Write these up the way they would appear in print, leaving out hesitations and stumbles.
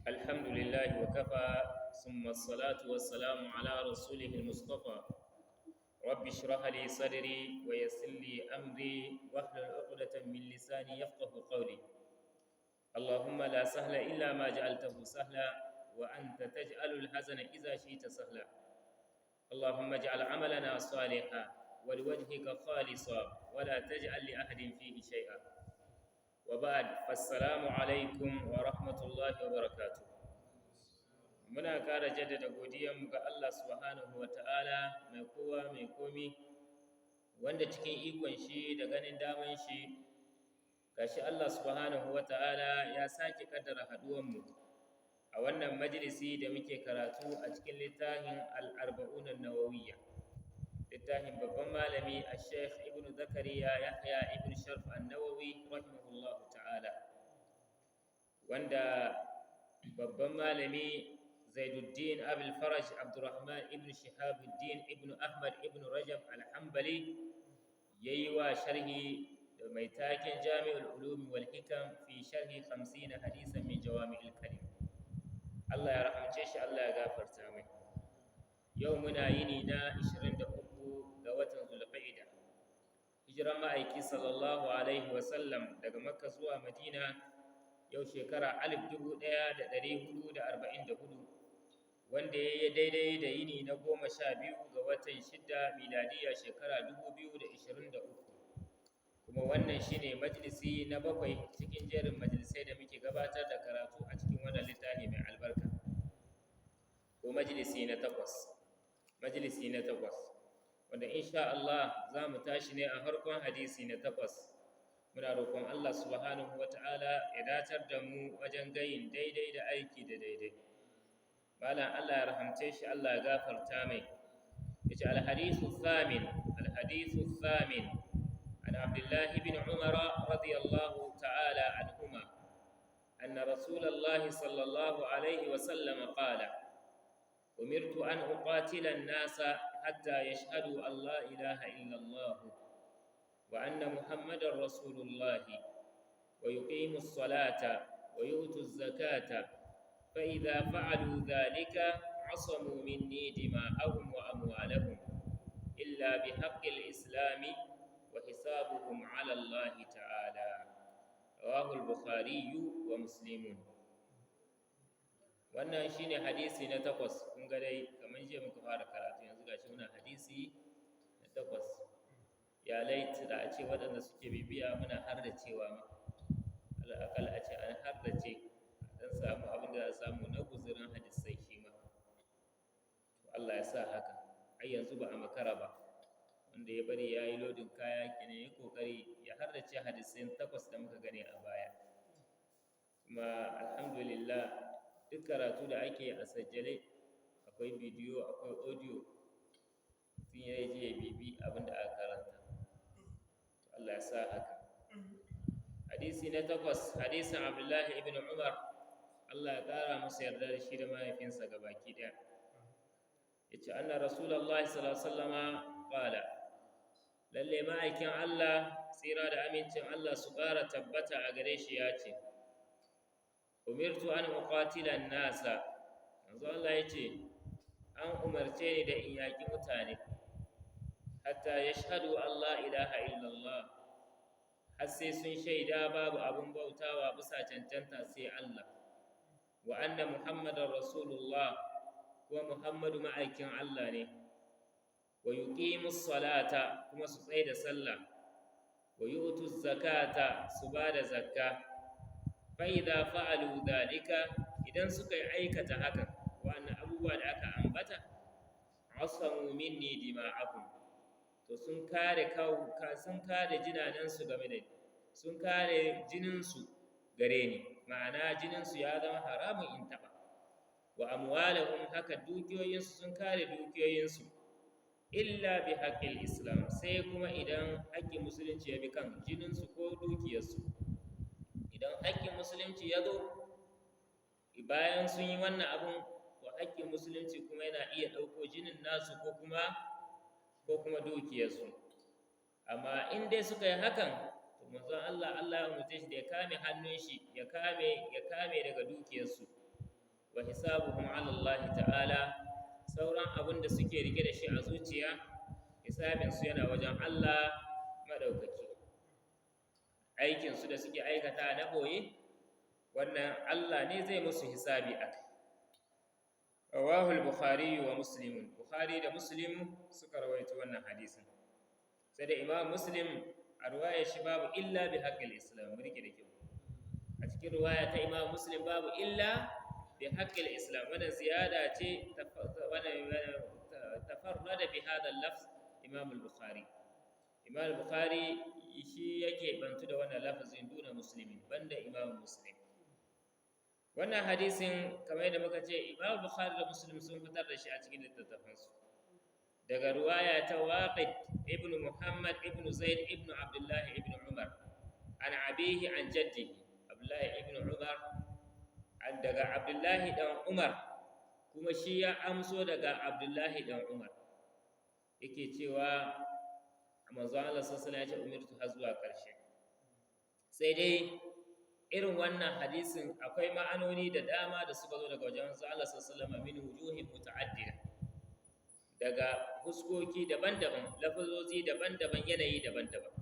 الحمد لله وكفى ثم الصلاة والسلام على رسوله المصطفى رب اشرح لي صدري ويسر لي أمري واحلل عقدة من لساني يفقه قولي اللهم لا سهل إلا ما جعلته سهلا وأنت تجعل الحزن إذا شئت سهلا اللهم اجعل عملنا صالحا ولوجهك خالصا ولا تجعل لأحد فيه شيئا وبعد فالسلام عليكم ورحمة الله وبركاته muna ƙara jaddada godiyanmu ga Allah subhanahu wa ta'ala mai kowa mai komi wanda cikin ikon shi da ganin daman shi gashi Allah subhanahu wa ta'ala ya sake kaddara haduwanmu a wannan majalisi da muke karatu a cikin littafin al-arba'un an-nawawiyya littafin babban malami al-sheikh ibnu zakariya yahya ibn sharf an-nawawi rahimahullahu ta'ala wanda babban malami Zaiduddin Abul Faraj Abdurrahman ibn Shihabuddin ibn Ahmad ibn Rajab al-Hanbali yayi wa sharhi da mai taken Jami'ul Ulum wal Hikam fi sharhi 50 hadisan min Jawami'il Kalim. Allah ya rahamce shi, Allah ya gafarta mai. Yau muna yini na 23 ga watan Zulqa'ida. Hijiran ma'aiki sallallahu alaihi wa sallam daga Makka zuwa Madina yau shekara 1444 wanda ya yi daidai da yini na 12 ga watan 6 miladiya shekara 2023 kuma wannan shine majalisi na 7 cikin jerin majalisai da muke gabatar da karatu a cikin wannan littafi mai albarka ko majalisi na 8 wanda insha Allah za mu tashi ne a farkon hadisi na 8 muna roƙon Allah subhanahu wata'ala ya dacar da mu wajen gayin daidai da aiki da daidai malam Allah ya rahamce shi, Allah ya gafarta mai yace al-hadithu thamin an Abdullah ibn Umar radiyallahu ta'ala anhuma anna Rasulullah sallallahu alayhi wa sallam qala umirtu an uqatila an-nasa hatta yashhadu an la ilaha illa Allah wa anna Muhammadar Rasulullah wa yuqimu as-salata wa yu'tu az-zakata فإذا فعلوا ذلك عصموا مني دماءهم وأموالهم إلا بحق الإسلام وحسابهم على الله تعالى رواه البخاري ومسلم wannan shine hadisi na 8 kun ga dai kamar je muka fara karatu yanzu gashi muna hadisi na 8 ya laita da a ce waɗanda suke bibiya muna har da cewa ma al'akal a ce an har da ce dan samu abin da za samu na guzurin hadisai shi ma to Allah ya sa haka ai yanzu ba a makara ba wanda ya bari yayi lodin kaya kenan ya kokari ya hardace hadisai 8 da muka gani a baya kuma alhamdulillah duk karatu da ake a sajjale akwai bidiyo akwai audio tun ya je ya bibi abin da aka karanta to Allah ya sa haka hadisi na 8 hadisin Abdullah ibn Umar Allah ya ƙara musu yarda da shi da mahaifinsa gabaki ɗaya yace anna rasulullahi sallallahu alaihi wasallama qala lalle ma'aikin Allah tsira da amincin Allah su ƙara tabbata a gare shi yace umirtu an uqatila an-nasa yanzu Allah yace an umarce ni da in yaki mutane hatta yashhadu an la ilaha illallah har sai sun shaida babu abun bautawa bisa cancanta sai Allah wa anna muhammadar rasulullah kuma muhammadu ma'aikin Allah ne wa yuqimus salata kuma su tsaye da sallah wa yu'tuz zakata su bada zakka fa idza fa'alu dhalika idan suka yi aikata haka wannan abubuwa da aka ambata asamu minni dima'ahum to sun kare jinanansu game da sun kare jininsu gare ni ma'ana jininsu ya zama haramun in taɓa wa amwalahum haka dukiyoyinsu sun kare dukiyoyinsu illa bi haqqil islam sai kuma idan haƙƙin musulunci ya bi kan jininsu ko dukiyarsu idan haƙƙin musulunci ya zo bayan sun yi wannan abun to haƙƙin musulunci kuma yana iya ɗauko jinin nasu ko kuma dukiyarsu amma in dai suka yi hakan to manzon Allah ya umarce shi da ya kame hannun shi ya kame daga dukiyarsu hisabuhum ala Allah ta'ala, sauran abin da suke rike da shi a zuciya hisabin su yana wajen Allah madaukaki. Aikin su da suke aikata na boye wannan Allah ne zai musu hisabi akai. Rawahu al-Bukhari wa Muslim. Bukhari da Muslim suka rawaito wannan hadisin. Sai da Imam Muslim a ruwaya shi babu illa bi haqqil Islam, mu rike da kyau. A cikin ruwaya ta Imam Muslim babu illa bi haqqil Islam, wannan ziyada ce tafarrada bi hadha al-lafz Imam al-Bukhari. Imam al-Bukhari shi yake bantu da wannan lafazin duna Muslimin, banda Imam Muslim. Wannan hadisin kamar yadda muka ce Imam Bukhari da Muslim sun fitar da shi a cikin littattafansu daga ruwaya ta Waqid ibn Muhammad ibn Zaid ibn Abdullah ibn Umar an abihi an jaddihi Abdullah ibn Umar daga Abdullah dan Umar, kuma shi ya amso daga Abdullah dan Umar yake cewa manzo Allah sallallahu alaihi wasallam ya ce umirtu har zuwa karshe. Sai dai irin wannan hadisin akwai ma'anoni da dama da suka zo daga wajen Allah sallallahu alaihi wasallam min wujuhin muta'addida, daga huskoki daban-daban, lafazozi daban-daban, yanayi daban-daban.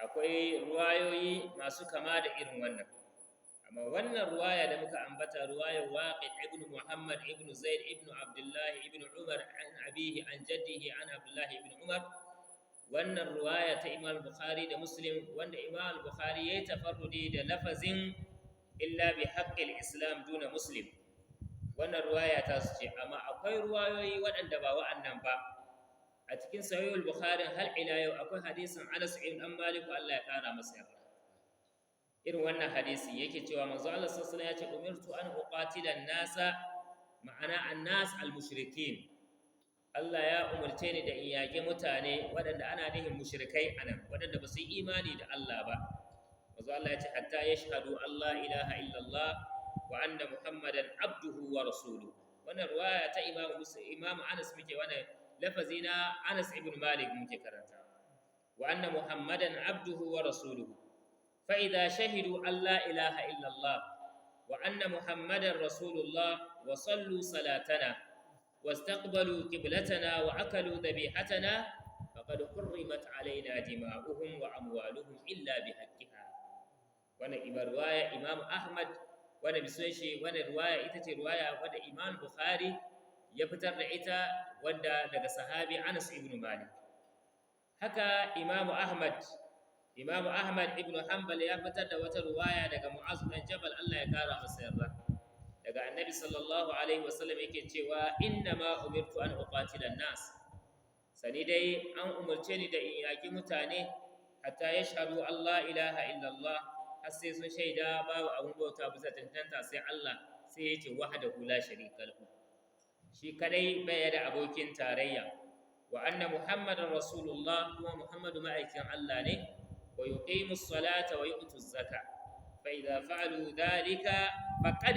Akwai ruwayoyi masu kama da irin wannan, amma wannan ruwaya da muka ambata ruwayar Waqid ibn Muhammad ibn Zaid ibn Abdullah ibn Umar an abihi an jaddihi an Abdullah ibn Umar, wannan ruwaya ta Imam Bukhari da Muslim, wanda Imam Bukhari yayi tafarrudi da lafazin illa bi haqqil Islam duna Muslim, wannan ruwaya ta su ce. Amma akwai ruwayoyi waɗanda ba wa'annan ba a cikin Sahih al-Bukhari har ila yau akwai hadisin Anas ibn Malik Allah ya kara masa yarda. Irin wannan hadisi yake cewa manzo Allah sallallahu alaihi wasallam ya ce umirtu an uqatila an-nasa, ma'ana an-nas al-mushrikin. Allah ya umarce ni da in yaƙi mutane waɗanda ana nihin mushrikai anan, waɗanda ba su yi imani da Allah ba. Manzo Allah ya ce hatta yashhadu Allah ilaha illallah wa anna Muhammadan abduhu wa rasuluhu. Wannan riwaya ta Imam Anas muke, wannan lafazi na Anas ibn Malik muke karanta. Wa anna Muhammadan abduhu wa rasuluhu. Fa idza shahidu Allah ilaha illallah wa anna Muhammadan rasulullah wa sallu salatana واستقبلوا قبلتنا وأكلوا ذبيحتنا فقد حرمت علينا دماؤهم وأموالهم إلا بحقها. wannan riwaya Imam Ahmad, wannan bisoshi, wannan riwaya ita ce riwaya wadda Imam Bukhari ya fitar da ita, wadda daga sahabi Anas ibn Malik. Haka Imam Ahmad ibn Hanbal ya fitar da wata riwaya daga Mu'az bin Jabal Allah ya kara masa yarda, daga Annabi sallallahu alaihi wasallam yake cewa inna ma umirtu an uqatila an-nas, sani dai an umarce ni da in yaki mutane hatta yashhadu Allah ilaha illallah, har sai sun shaida babu abun bauta bisa tantanta sai Allah, sai yace wahdahu la sharika lahu, shi kadai bai da abokin tarayya, wa anna muhammadar rasulullah, kuma muhammadu ma'aikin Allah ne, wa yuqimus salata wa yu'tuz zakata. فإذا فعلوا ذلك فقد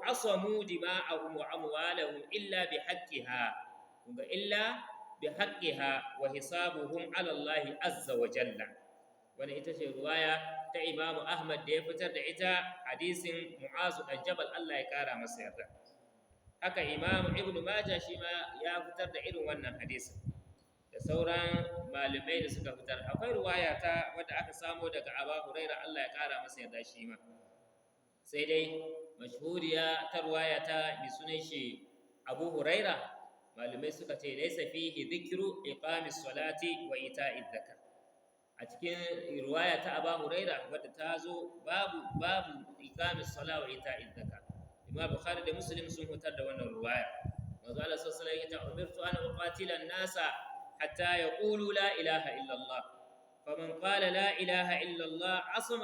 عصموا دماءهم وأموالهم إلا بحقها وحسابهم على الله عز وجل. wannan ita ce riwaya ta Imam Ahmad da ya fitar da ita, hadisin Mu'az bin Jabal Allah ya kara masa yarda. Haka Imam Ibn Majah shi ma ya fitar da irin wannan hadisin, da sauran malamai da suka fitar. Akwai ruwaya ta wadda aka samo daga Abu Huraira Allah ya kara masa yarda shi ma, sai dai mashhuriya ta ruwaya ta bi sunan shi Abu Huraira, malamai suka ce laysa fihi dhikru iqamis salati wa ita'iz zakat. A cikin ruwaya ta Abu Huraira wadda ta zo babu iqamis sala wa ita'iz zakat. Imam Bukhari da Muslim sun fitar da wannan ruwaya. Manzo Allah sallallahu alaihi wasallam ya ce umirtu an uqatila an-nasa حتى يقولوا لا إله إلا الله فمن قال لا إله إلا الله عصم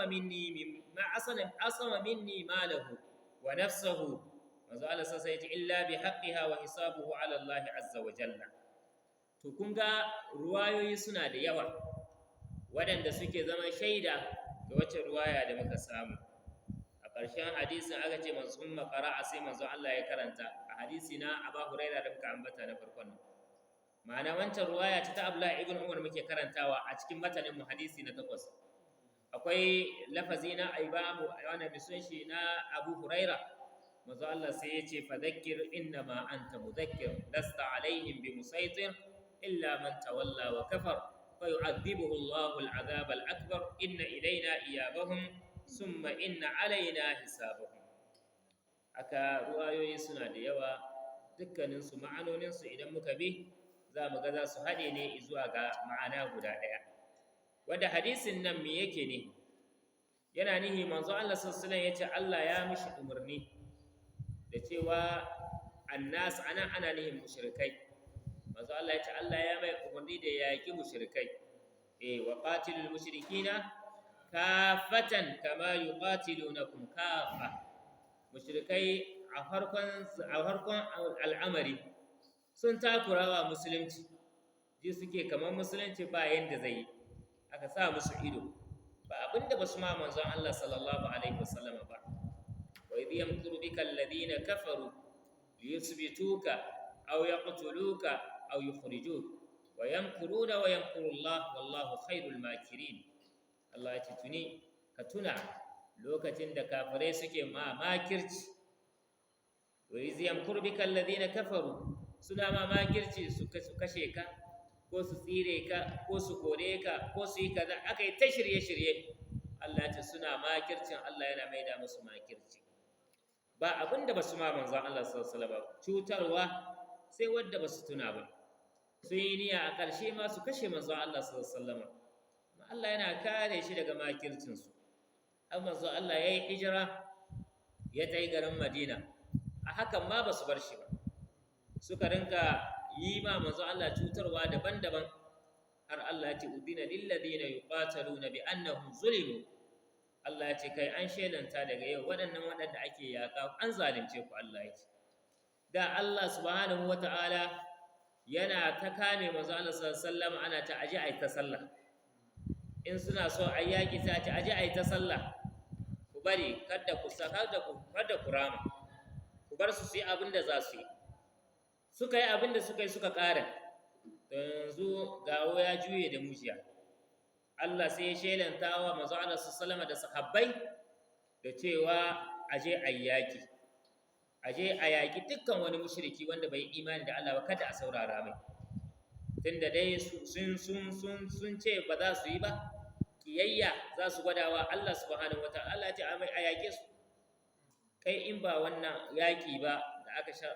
مني ماله ونفسه وزال سيت إلا بحقها وحسابه على الله عز وجل. to kun ga ruwayoyi suna da yawa waɗanda suke zama shaida ga wacce ruwaya da muka samu. A ƙarshen hadisin aka ce manzo qara'a, sai manzo Allah ya karanta a hadisi na Abu Hurairah da muka ambata na farkon nan. Ma'ana wancan ruwaya ta Abdullah ibn Umar muke karantawa a cikin matanin mu hadisi na 8. akwai lafazi na Imamu wannan bisun shi na Abu Huraira, manzo Allah sai ya ce fadhakkir innama anta mudhakkir lasta alaihim bimusaitir illa man tawalla wa kafar fayu'adhibuhu Allahu al'adhab al'akbar inna ilaina iyabahum summa inna alaina hisabahum. Aka ruwayoyi suna da yawa, dukkaninsu ma'anoninsu idan muka bi za mu ga za su haɗe ne zuwa ga ma'ana guda ɗaya. Wanda hadisin nan me yake ne? Yana nihi manzo Allah sallallahu alaihi wasallam yace Allah ya mishi umarni da cewa annas ana nihin mushrikai. Manzo Allah yace Allah ya mai umarni da yaki mushrikai. Wa qatilul mushrikina kafatan kama yuqatilunakum kafa. Mushrikai a farkon al'amari sun takurawa musulunci, ji suke kamar musulunci ba yanda zai yi, aka sa musu ido, ba abinda basu ma manzon Allah sallallahu alaihi wasallam ba. Wa idh yamkuru bika alladhina kafaru liyuthbituka aw yaqtuluka aw yukhrijuk wa yamkuruna wa yamkuru Allah wallahu khairul makirin. Allah ya ce tuni ka tuna lokacin da kafirai suke makirci. Wa idh yamkuru bika alladhina kafaru, suna makirci su kashe ka ko su tsire ka ko su kore ka ko su yi kaza, aka yi ta shirye-shirye. Allah ce suna makircin, Allah yana maida musu makirci. Ba abinda ba su ma manzon Allah sallallahu alaihi wasallam cutarwa sai wadda ba su tuna ba. Sun yi niyya a ƙarshe ma su kashe manzon Allah sallallahu alaihi wasallam. Allah yana kare shi daga makircinsu. Har manzon Allah ya yi hijira ya tai garin Madina, a hakan ma ba su bar shi ba. Suka rinka yi ma manzo Allah cutarwa daban-daban, har Allah ya ce udina lil ladina yuqataluna bi annahum zulimu. Allah ya ce kai an shelanta daga yau waɗanda ake yaƙa an zalunce ku. Allah ya ce da Allah subhanahu wata'ala yana ta kame manzo Allah sallallahu alaihi wasallam, ana ta aje ai ta sallah. In suna so ai yaƙi sai ta aje ai ta sallah, ku bari kada ku rama, ku bar su yi abin da za su yi. Suka yi abin da suka yi suka ƙara, to yanzu gawo ya juye da mujiya. Allah sai ya shelanta wa manzo Allah sallallahu da sahabbai da cewa aje ayyaki, aje a yaki dukkan wani mushriki wanda bai imani da Allah ba, kada a saurara mai. Tunda dai sun ce ba za su yi ba, kiyayya za su gwadawa Allah subhanahu wataala. Allah ya ce a yake su. Kai in ba wannan yaki ba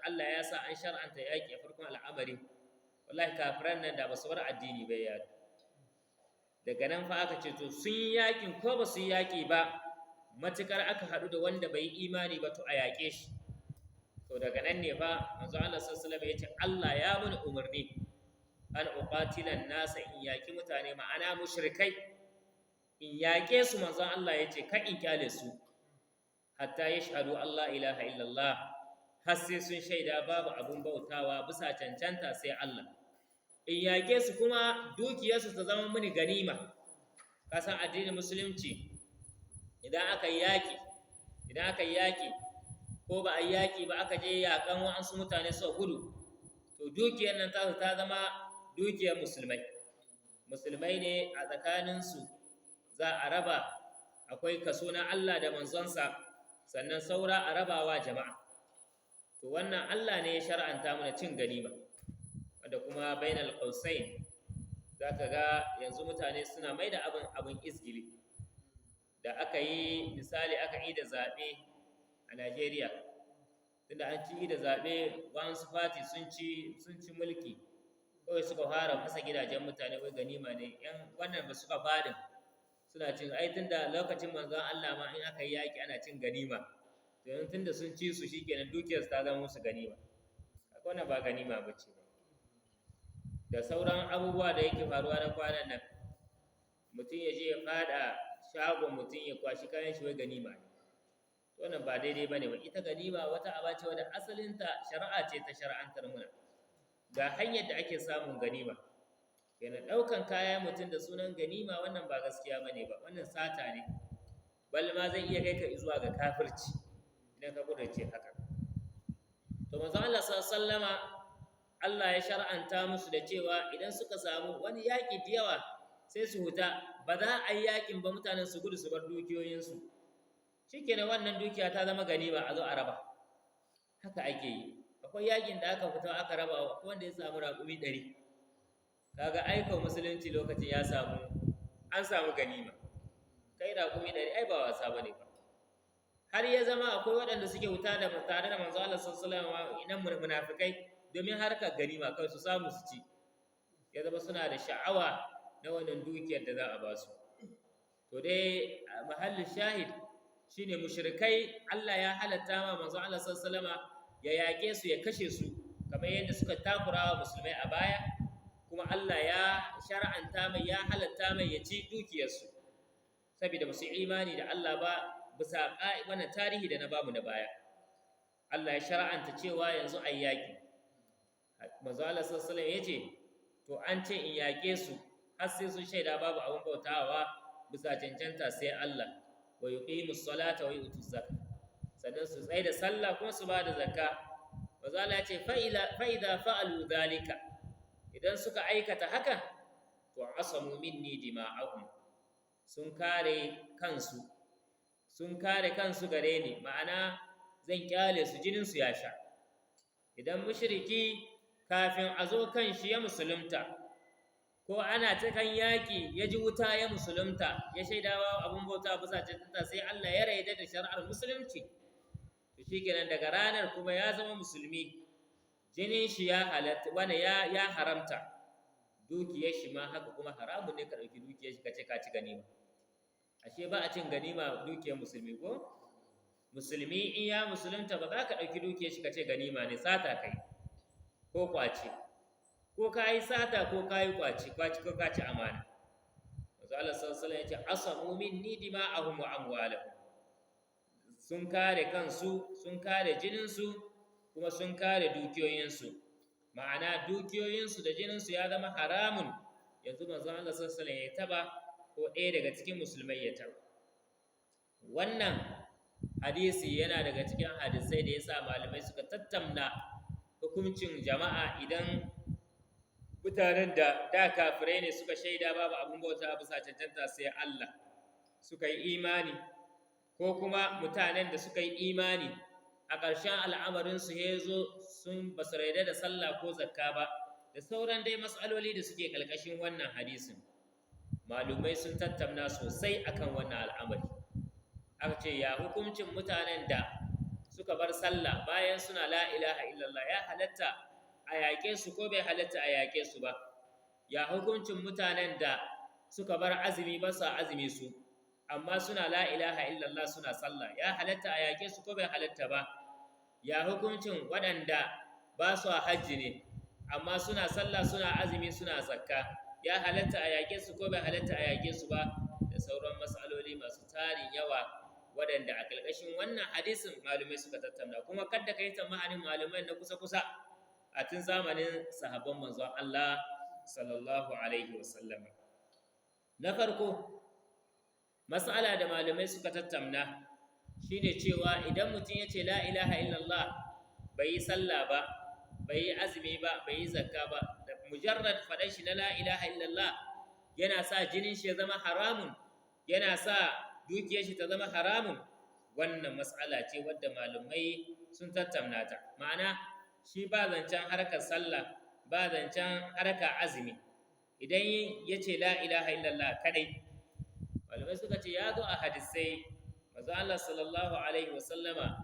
Allah ya sa an shar'anta yaƙi a farkon al'amari, wallahi kafiran nan da ba su bar addini ba ya. Daga nan fa aka ce to sun yi yaƙin ko ba su yi yaƙi ba, matukar aka haɗu da wanda bai yi imani ba to a yaƙe shi. To daga nan ne fa manzo Allah sallallahu alaihi wasallam ya ce Allah ya muni umarni an uqatila nasa, in yaƙi mutane ma'ana mushrikai, in yaƙe su. Manzo Allah ya ce ka in kyale su hatta yashhadu Allah ilaha illallah, har sai sun shaida babu abun bautawa bisa cancanta sai Allah. In yaƙe su kuma dukiyarsu ta zama mini ganima. Kasan addinin musulunci idan aka yi yaƙi ko ba a yi yaƙi ba, aka je yaƙan wa'ansu mutane suka gudu, to dukiyar nan ta zama dukiyar musulmai. Musulmai ne a tsakaninsu za a raba, akwai kaso na Allah da manzonsa, sannan saura a rabawa jama'a. To wannan Allah ne ya shar'anta mana cin ganima, wanda kuma bainal qausain zaka ga yanzu mutane suna mai da abin izgili. Da aka yi misali aka yi da zaɓe a Najeriya, tunda an ci da zaɓe, wasu fati sun ci mulki, kawai suka fara fasa gidajen mutane, wai ganima ne. Yan wannan ba suka fadin suna cin, ai tunda lokacin manzon Allah ma in aka yi yaƙi ana cin ganima. Yanzu tunda sun ci su shikenan dukiyarsu ta zama musu ganima. Wannan ba ganima bace ba. Da sauran abubuwa da yake faruwa na kwanan nan, mutum ya je ya fada shagon mutum ya kwashi kayan shi, wai ganima ne. Wannan ba daidai bane ba. Ita ganima wata aba ce wadda asalinta shari'a ce ta shar'antar muna. Ga hanyar da ake samun ganima. Yana ɗaukan kaya mutum da sunan ganima, wannan ba gaskiya bane ba, wannan sata ne. Bal ma zai iya kai ka zuwa ga kafirci idan ka kudurce haka. To manzo Allah sallallahu alaihi wasallama Allah ya shar'anta musu da cewa idan suka samu wani yaƙi da yawa, sai su huta, ba za a yi yakin ba, mutanen su gudu su bar dukiyoyinsu, shikenan wannan dukiya ta zama ganima a zo a raba. Haka ake yi. Akwai yakin da aka fito aka raba, wanda ya samu raƙumi 100, kaga aika musulunci lokacin an samu ganima. Kai raƙumi 100 ai ba wasa bane ba. Har ya zama akwai waɗanda suke wuta da tare da manzo Allah sallallahu alaihi wasallam, inan munafikai, domin harkar ganima kai su samu su ci. Ya zama suna da sha'awa na wannan dukiyar da za a ba su. To dai mahallin shahid shine mushrikai Allah ya halatta ma manzo Allah sallallahu alaihi wasallam ya yaƙe su, ya kashe su, kamar yadda suka takurawa musulmai a baya, kuma Allah ya shar'anta mai, ya halatta mai ya ci dukiyarsu, saboda ba su imani da Allah ba, bisa wannan tarihi da na bamu na baya. Allah ya shar'anta cewa yanzu ayi yaƙi. Manzo Allah sallallahu alaihi wasallam yace to an ce in yaƙe su har sai sun shaida babu abin bautawa bisa cancanta sai Allah, wa yuqimus salata wa yutuz zakata, sannan su tsaye da sallah kuma su ba da zakka. Manzo Allah ya ce fa idza fa'alu dhalika, idan suka aikata haka, to asamu minni dima'ahum, sun kare kansu gare ni, ma'ana zan kyale su, jinin su ya sha. Idan mushriki kafin a zo kan shi ya musulunta, ko ana ta kan yaƙi ya ji wuta ya musulunta, ya shaidawa abun bauta bisa cancanta sai Allah ya raida da shari'ar musulunci, to shikenan daga ranar kuma ya zama musulmi, jinin shi ya halatta, wani ya haramta, dukiyar shi ma haka kuma haramun ne ka ɗauki dukiyar shi ka ce ka ci ganima. Ashe ba a cin ganima dukiyar musulmi ko? Musulmi in ya musulunta ba za ka ɗauki dukiyar shi ka ce ganima ne, sata kai ko kwace, ko ka yi sata ko ka yi kwace ko ka ci amana. Manzo Allah sallallahu alaihi wasallam ya ce asamu minni dima'ahum wa amwalahum, sun kare kansu, sun kare jininsu, kuma sun kare dukiyoyinsu, ma'ana dukiyoyinsu da jininsu ya zama haramun. Yanzu manzo Allah sallallahu alaihi wasallam ya taba ko ɗaya daga cikin musulmai ya taba. Wannan hadisi yana daga cikin hadisai da yasa malamai suka tattauna hukuncin jama'a idan mutanen da kafirai ne suka shaida babu abin bauta bisa cancanta sai Allah, suka yi imani, ko kuma mutanen da suka yi imani a ƙarshen al'amarinsu ya zo sun basu raida da sallah ko zakka ba, da sauran dai matsaloli da suke ƙarƙashin wannan hadisin. Malumai sun tattauna sosai akan wannan al'amari. Aka ce ya hukuncin mutanen da suka bar sallah bayan suna la ilaha illallah, ya halatta a yaƙe su ko bai halatta a yaƙe su ba? Ya hukuncin mutanen da suka bar azumi ba su azumi su, amma suna la ilaha illallah suna sallah, ya halatta a yaƙe su ko bai halatta ba? Ya hukuncin waɗanda ba su hajji ne, amma suna sallah suna azumi suna zakka, ya halatta a yaƙe su ko bai halatta a yaƙe su ba? Da sauran matsaloli masu tarin yawa waɗanda a ƙarƙashin wannan hadisin malumai suka tattauna. Kuma kada ka yi tsammanin malumai na kusa-kusa a tun zamanin sahabban manzon Allah sallallahu alaihi wasallam. Na farko, mas'ala da malamai suka tattauna shine cewa idan mutum ya ce la ilaha illallah, bai yi sallah ba, bai yi azumi ba, bai yi zakka ba, da mujarrad faɗan shi na la ilaha illallah yana sa jinin shi ya zama haramun, yana sa dukiyar shi ta zama haramun. Wannan mas'ala ce wadda malamai sun tattauna ta. Ma'ana shi ba zancen harkar sallah, ba zancen harkar azumi, idan ya ce la ilaha illallah kadai. Malamai suka ce ya zo a hadisai, manzo Allah sallallahu alaihi wasallama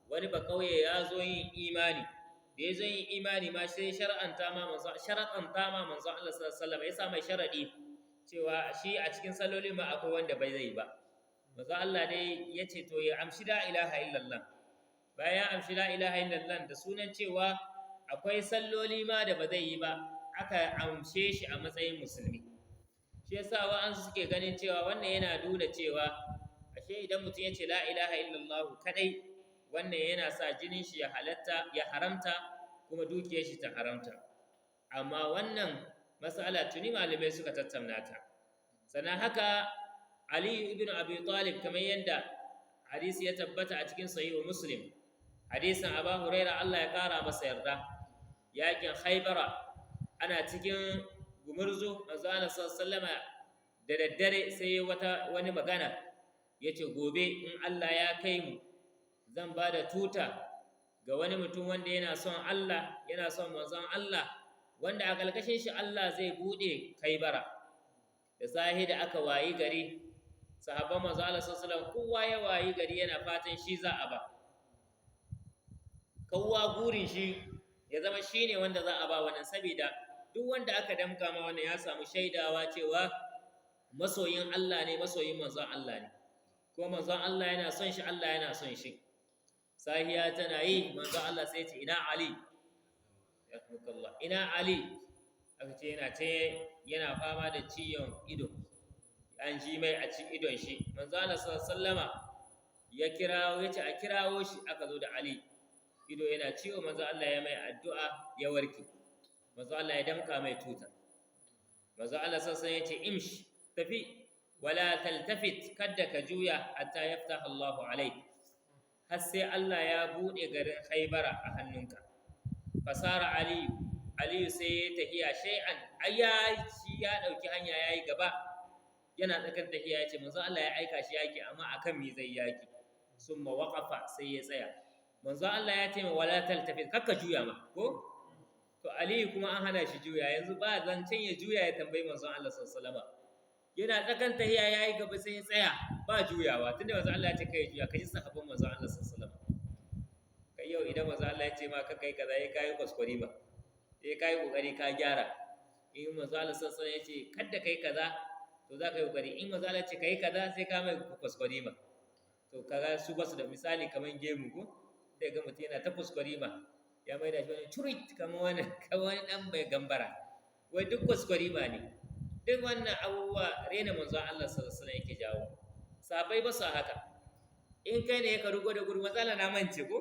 wani ba kauye ya zo yin imani, da ya zo yin imani ma sai shar'anta ma manzo Allah sallallahu alaihi wasallama ya sa mai sharadi cewa shi a cikin salloli ma akwai wanda bai zai ba. Manzo Allah dai ya ce to ya amshi la ilaha illallah. Bayan amshi la ilaha illallah da sunan cewa akwai salloli ma da ba zai yi ba, aka amshe shi a matsayin musulmi. Shi yasa wa'ansu suke ganin cewa wannan yana nuna cewa ashe idan mutum ya ce la ilaha illallah kadai, wannan yana sa jinin shi ya haramta, kuma dukiyar shi ta haramta. Amma wannan mas'ala tuni malamai suka tattauna ta. Sannan haka Ali ibn Abi Talib, kamar yadda hadisi ya tabbata a cikin sahihu Muslim, hadisin Abu Huraira Allah ya kara masa yarda, yakin Khaybara ana cikin gumurzu, manzo Allah sallallahu alaihi wasallama da daddare sai wani magana yace gobe in Allah ya kai mu zan ba da tuta ga wani mutum wanda yana son Allah yana son manzon Allah wanda a ƙarƙashin shi Allah zai buɗe Khaibara. Da sahi da aka wayi gari sahabban manzon Allah sallallahu alaihi wasallam kowa ya wayi gari yana fatan shi za a ba, kowa gurin shi ya zama shine wanda za a ba wannan, saboda duk wanda aka damka ma wannan ya samu shaidawa cewa masoyin Allah ne, masoyin manzon Allah ne, ko manzon Allah yana son shi, Allah yana son shi. Sahiya tana yi manzon Allah sai ce ina Ali, yarhamukallah, ina Ali, aka ce yana fama da ciwon ido, an ji mai a cikin idon shi. Manzon Allah sallallahu ya kirawo, ya ce a kirawo shi, aka zo da Ali, ido yana ciwo, manzon Allah ya mai addu'a ya warke. Manzon Allah ya damka mai tuta. Manzon Allah sallallahu ya ce imshi, tafi wala taltafit, kadda ka juya hatta yaftaha Allahu alaik, har sai Allah ya buɗe garin Khaibara a hannunka. Fasara Aliyu sai ya tahiya shay'an, shi ya ɗauki hanya ya yi gaba, yana tsakar tahiya ya ce manzo Allah ya aika shi yaki, amma akan me zai yaki? Summa waqafa, sai ya tsaya. Manzo Allah ya ce wala taltafit, kakka juya ma, ko? To Aliyu kuma an hana shi juya, yanzu ba zancen ya juya ya tambayi manzo Allah sallallahu alaihi wasallam. Yana tsakan tahiya yayi gaba sai ya tsaya, ba juyawa, tunda manzo Allah ya ce kai juya, kai sahabban manzo Allah sallallahu alaihi wasallam. Kai yau idan manzo Allah ya ce ma ka kai kaza, kai kuskure ba, kai kokari ka gyara. In manzo Allah sallallahu alaihi wasallam ya ce kada kai kaza, to za ka yi kokari. In manzo Allah ya ce kai kaza, sai ka mai kuskure ba. To kaga su basu da misali kaman gemu ko, sai ga mutum yana ta kuskure ba, ya mai da shi wani churit kamar wani dan bai gambara, wai duk kuskure ba ne. Duk wannan abubuwa rena manzon Allah sallallahu alaihi wasallam yake jawo. Sahabbai ba su haka. In kai ne ka rugo da gurbi, matsala na mance ko?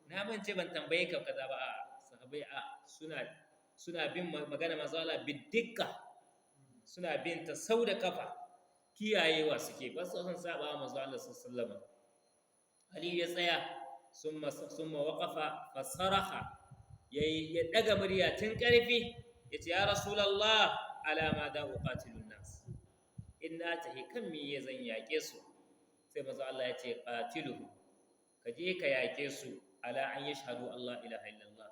Na mance ban tambaye ka kaza ba. Sahabbai suna bin magana manzon Allah bidikka. Suna bin ta sau da kafa. Kiyayewa suke, ba su san saba wa manzon Allah sallallahu alaihi wasallam. Ali ya tsaya, summa waqafa fasaraha. Ya daga murya tun karfi, yace ya Rasulullah, ala ma da uqatilun nas, inna tahi kan me ya zan yake su. Sai manzo Allah ya ce qatiluhu, ka je ka yake su, ala an yashhadu Allah ilaha illallah,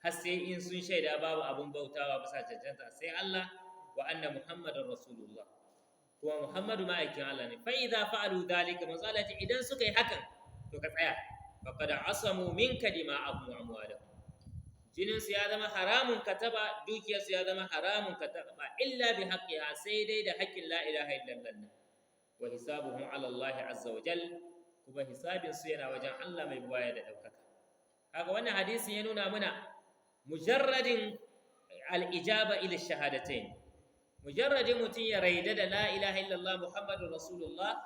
har sai in sun shaida babu abun bautawa bisa cancanta sai Allah, wa anna muhammadar rasulullah, kuma muhammadu ma'aikin Allah ne. Fa idza fa'alu dhalika, manzo Allah ya ce idan suka yi hakan, to ka tsaya, faqad asamu minka dima'ahum wa amwalahum, jininsu ya zama haramun ka taba, dukiyarsu ya zama haramun ka taba, illa bi haqqiha, sai dai da haƙƙin la ilaha illallah. Wa hisabuhum ala Allah azza wa jal, kuma hisabinsu yana wajen Allah mai buwaya da ɗaukaka. Haka wannan hadisi ya nuna muna mujarradin al-ijaba ila shahadatain, mujarradin mutum ya raida da la ilaha illallah muhammadur rasulullah,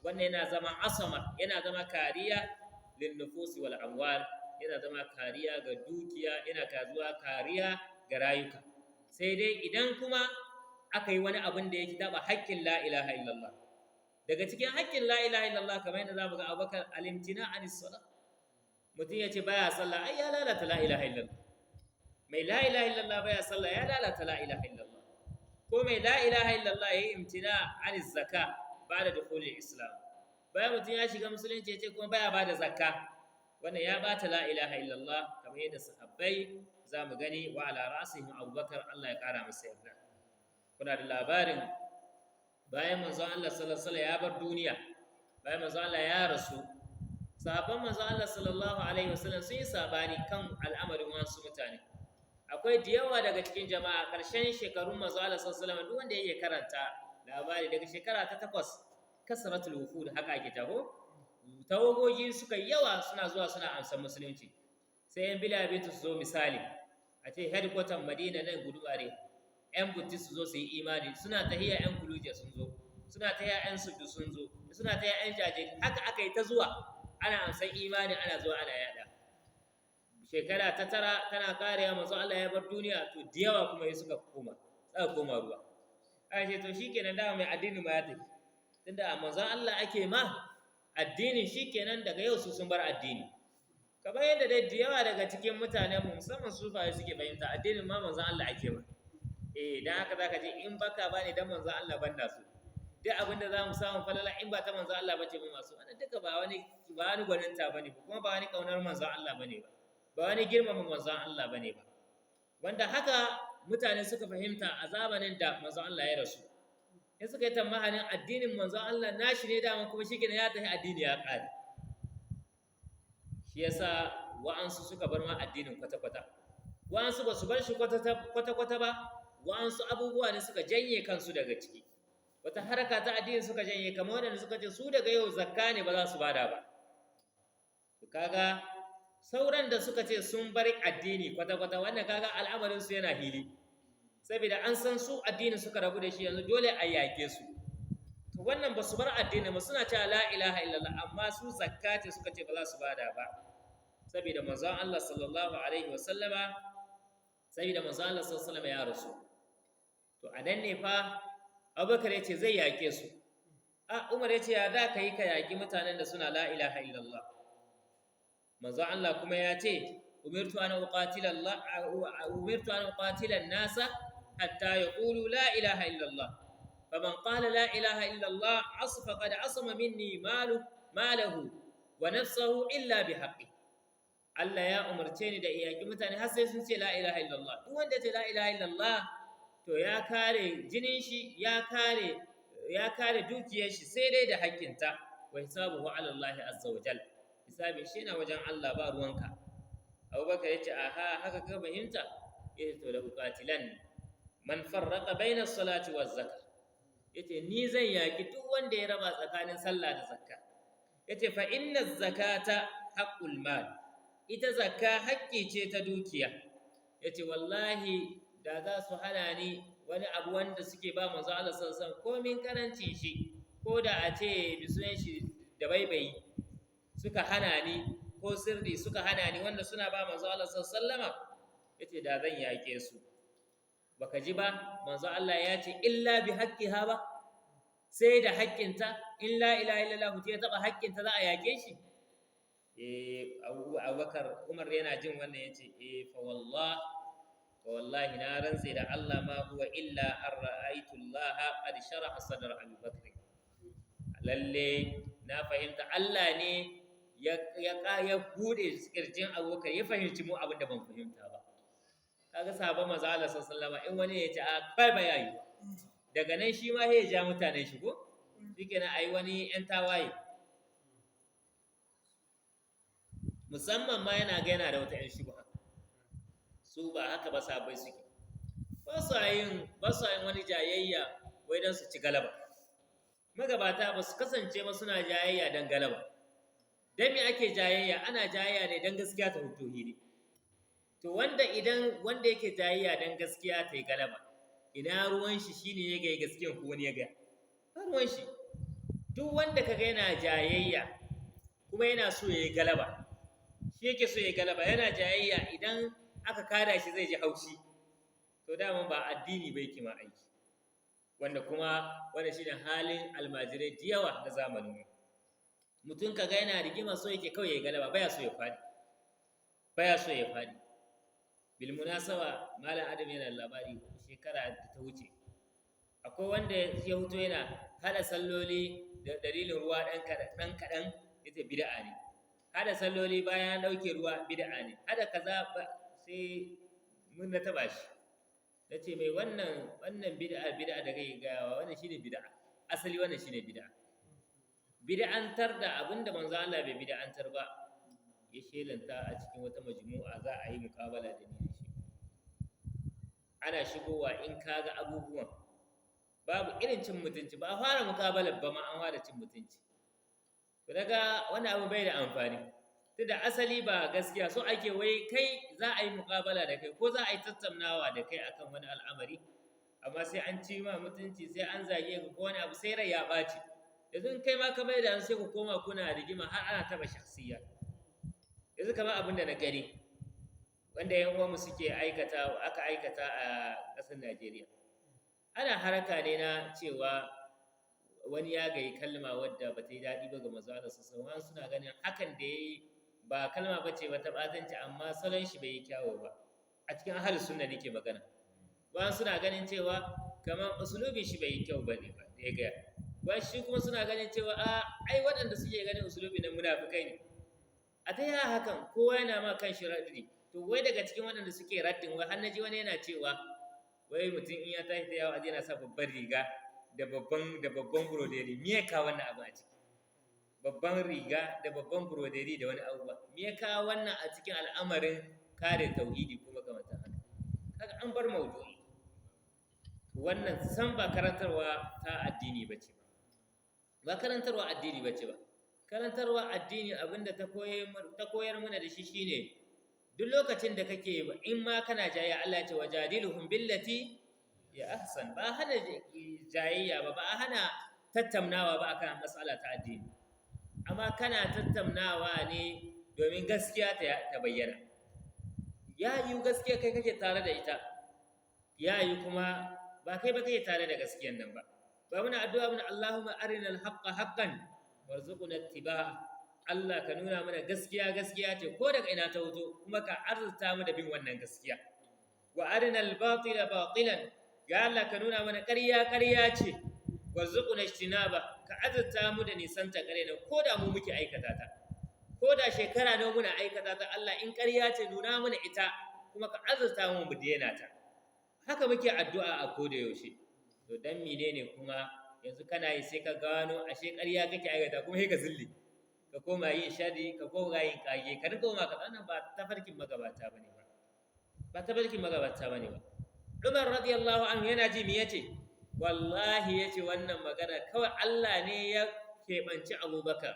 wannan yana zama asama, yana zama kariya lin nufusi wal amwal, yana zama kariya ga dukiya, yana zuwa kariya ga rayuka. Sai dai idan kuma aka yi wani abin da yake taba haƙƙin la ilaha illallah, daga cikin haƙƙin la ilaha illallah kamar yadda zamu ga Abubakar alimtina anis salat, mutum ya ce baya sallah, ai ya lalata la ilaha illallah. Mai la ilaha illallah baya sallah, ya lalata la ilaha illallah. Ko mai la ilaha illallah yayi imtina anis zakka ba'da dukhulil islam, bayan mutum ya shiga musulunci ya ce kuma baya bada zakka, wannan ya bata la ilaha illallah, kamar yadda sahabbai za mu gani, wa ala rasihim Abubakar, Allah ya kara masa yarda. Kuna da labarin bayan manzon Allah sallallahu alaihi wasallam ya bar duniya, bayan manzon Allah ya rasu, sahabban manzon Allah sallallahu alaihi wasallam sun yi sabani kan al'amarin wasu mutane. Akwai da yawa daga cikin jama'a ƙarshen shekarun manzon Allah sallallahu alaihi wasallam, duk wanda yake karanta labari daga shekara ta 8 kasratul wufud, haka ake taho, tawagogi suka yawa suna zuwa suna amsan musulunci. Sai yan bilabitu su zo, misali a ce headquarter Madina nan Gudubare, yan butti su zo su yi imani, suna tahiya yan kuluje sun zo, suna tahiya yan sudu sun zo, suna tahiya yan jaje, haka aka yi ta zuwa ana amsan imani, ana zuwa ana yada. Shekara ta 9 tana karewa manzo Allah ya bar duniya, to da yawa kuma suka koma ruwa. Ai ce to shikenan, da mai addini ma ya tafi, tunda manzo Allah ake ma addinin, shikenan daga yau su sun bar addini. Kamar yadda dai da yawa daga cikin mutanen mu, musamman sufaye, suke fahimta addinin ma manzon Allah ake ba. dan haka zaka ji in baka bani dan manzon Allah banda su duk abinda za mu samu falala in ba ta manzon Allah bace ba masu wannan duka ba wani gwaninta bane ba kuma ba wani kaunar manzon Allah bane ba wani girmama manzon Allah bane ba wanda haka mutane suka fahimta a zamanin da manzon Allah ya rasu in suka yi tamahanin addinin manzon Allah nashi ne dama kuma shi ya tafi addini ya ƙare shi yasa wa'ansu suka bar ma addinin kwata-kwata wa'ansu ba su bar shi kwata-kwata ba wa'ansu abubuwa ne suka janye kansu daga ciki wata haraka ta addini suka janye kamar waɗanda suka ce su daga yau zakka ne ba za su bada ba kaga sauran da suka ce sun bar addini kwata-kwata wannan kaga al'amarin su yana hili saboda an san su addini suka rabu da shi yanzu dole a yake su to wannan ba su bar addini ba suna cewa la ilaha illallah amma su zakka ce suka ce ba za su bada ba saboda manzon Allah sallallahu alaihi wasallama ya rasu to a nan ne fa Abubakar ya ce zai yake su Umar ya ce ya da ka yi ka yaki mutanen da suna la ilaha illallah manzon Allah kuma ya ce umirtu an uqatila an-nasa hatta yaqulu la ilaha illallah faman qala la ilaha illallah faqad asama minni malahu wa nafsuhu illa bihaqqi Allah ya umarce ni da iyaki mutane har sai sun ce la ilaha illallah duk wanda ya ce la ilaha illallah to ya kare jinin shi ya kare dukiyar shi sai dai da hakkinta wa hisabuhu ala Allah azza wa jalla hisabi shi na wajen Allah ba ruwanka Abubakar yace aha haka ka fahimta to da buqatilan man farraqa baina as-salati waz-zakat yace ni zan yaki duk wanda ya raba tsakanin sallah da zakka yace fa inna az-zakata haqqul mal ita zakka haƙƙi ce ta dukiya yace wallahi da za su hana ni wani abu wanda suke ba manzo Allah sallallahu alaihi wasallam komin karancin shi ko da a ce bisuyen shi da baibayi suka hana ni ko sirri suka hana ni wanda suna ba manzo Allah sallallahu alaihi wasallama yace da zan yake su baka ji ba manzo Allah ya ce illa bi haqqiha ba sai da haƙƙinta in la ilaha illallah mutum ya taba haƙƙinta za a yake shi Abubakar Umar yana jin wannan yace fa wallahi na rantse da Allah ma huwa illa an ra'aytu Allah qad sharaha sadra Abu Bakr lalle na fahimta Allah ne ya bude kirjin Abubakar ya fahimci mu abinda ban fahimta ba kaga sahabban manzo Allah sallallahu alaihi wasallam in wani ya ce a kai ba yayi daga nan shi ma ya ja mutanen shi ko shikenan ai wani yan tawaye musamman ma yana ga yana da wata yan shubha su ba haka ba sabai suke ba su yin wani jayayya wai don su ci galaba magabata ba su kasance ba suna jayayya don galaba don me ake jayayya ana jayayya ne don gaskiya ta hutu hili to wanda yake jayayya don gaskiya ta yi galaba ina ruwan shi shine ya ga gaskiyan ko wani ya ga ba ruwan shi duk wanda kaga yana jayayya kuma yana so ya yi galaba shi yake so ya yi galaba yana jayayya idan aka kada shi zai ji haushi to daman ba addini bai kima aiki wanda shine halin almajirai jiyawa na zamanin mu mutum kaga yana rigima so yake kawai ya galaba baya so ya fadi bil munasaba malam adam yana labari shekara da ta wuce akwai wanda ya huto yana hada salloli da dalilin ruwa dan kadan yace bid'a ne hada salloli bayan dauke ruwa bid'a ne hada kaza sai mun na taba shi nace mai wannan bid'a da kai gawa wannan shine bid'a asali wannan shine bid'antar da abinda manzo Allah bai bid'antar ba ya shelanta a cikin wata majmu'a za a yi muqabala da ni shi ana shigowa in kaga abubuwan babu irin cin mutunci ba fara muqabalar ba ma an fara cin mutunci to daga wannan abu bai da amfani tunda asali ba gaskiya so ake wai kai za a yi muƙabala da kai ko za a yi tattaunawa da kai akan wani al'amari amma sai an ci ma mutunci sai an zage ka ko wani abu sai rai ya ɓaci yanzu kai ma ka mai da sai ku koma kuna rigima har ana taɓa shakhsiyya yanzu kamar abin da na gani wanda yan uwanmu suke aka aikata a ƙasar Najeriya ana haraka ne na cewa wani ya gayi kalma wadda ba ta yi daɗi ba ga manzo Allah sallallahu alaihi wasallam suna ganin hakan da yayi ba kalma bace ba ta batanci amma salon shi bai yi kyawu ba a cikin ahlus sunna nake magana ba suna ganin cewa kamar usulubin shi bai yi kyau bane ba da ya gaya ba shi kuma suna ganin cewa ai waɗanda suke ganin usulubin nan munafikai ne a ta yaya hakan kowa yana ma kan shi raddi to wai daga cikin waɗanda suke raddin wai har naji wani yana cewa wai mutum in ya tashi da yawa a yana sa babban riga da babban broderi me ya kawo wannan abu a ciki babban riga da babban broderi da wani abubuwa me ya kawo wannan a cikin al'amarin kare tauhidi kuma kamar haka kaga an bar maudu'i wannan san ba karantarwa ta addini bace ba karantarwa addini bace ba karantarwa addini abinda ta koyar mana da shi shine duk lokacin da kake in ma kana jayayya Allah ya ce wajadiluhum billati ya ahsan ba hana jayayya ba hana tattaunawa ba akan matsala ta addini amma kana tattaunawa ne domin gaskiya ta bayyana ya yi gaskiya kai kake tare da ita ya yi kuma ba kai ba kake tare da gaskiyan nan ba muna addu'a muna Allahumma arinal haqqa haqqan warzuqna ittiba'a Allah ka nuna mana gaskiya ce ko daga ina ta wuto kuma ka arzuta mu da bin wannan gaskiya wa arinal batila batilan ya Allah ka nuna mana ƙarya ce warzuqna ijtinaba ka arzuta mu da nisanta ƙarya ko da mu muke aikata ta ko da shekara nawa muna aikata ta Allah in ƙarya ce nuna mana ita kuma ka arzuta mu daina ta haka muke addu'a a koda yaushe to dan menene kuma yanzu kana yi sai ka gano ashe ƙarya kake aikata kuma sai ka zille ka koma yin shari ka koma yin kage ka rika ma ka wannan ba tafarkin magabata bane ba tafarkin magabata bane ba Umar radiyallahu anhu yana ji me yace wallahi yace wannan magana kawai Allah ne ya keɓanci Abubakar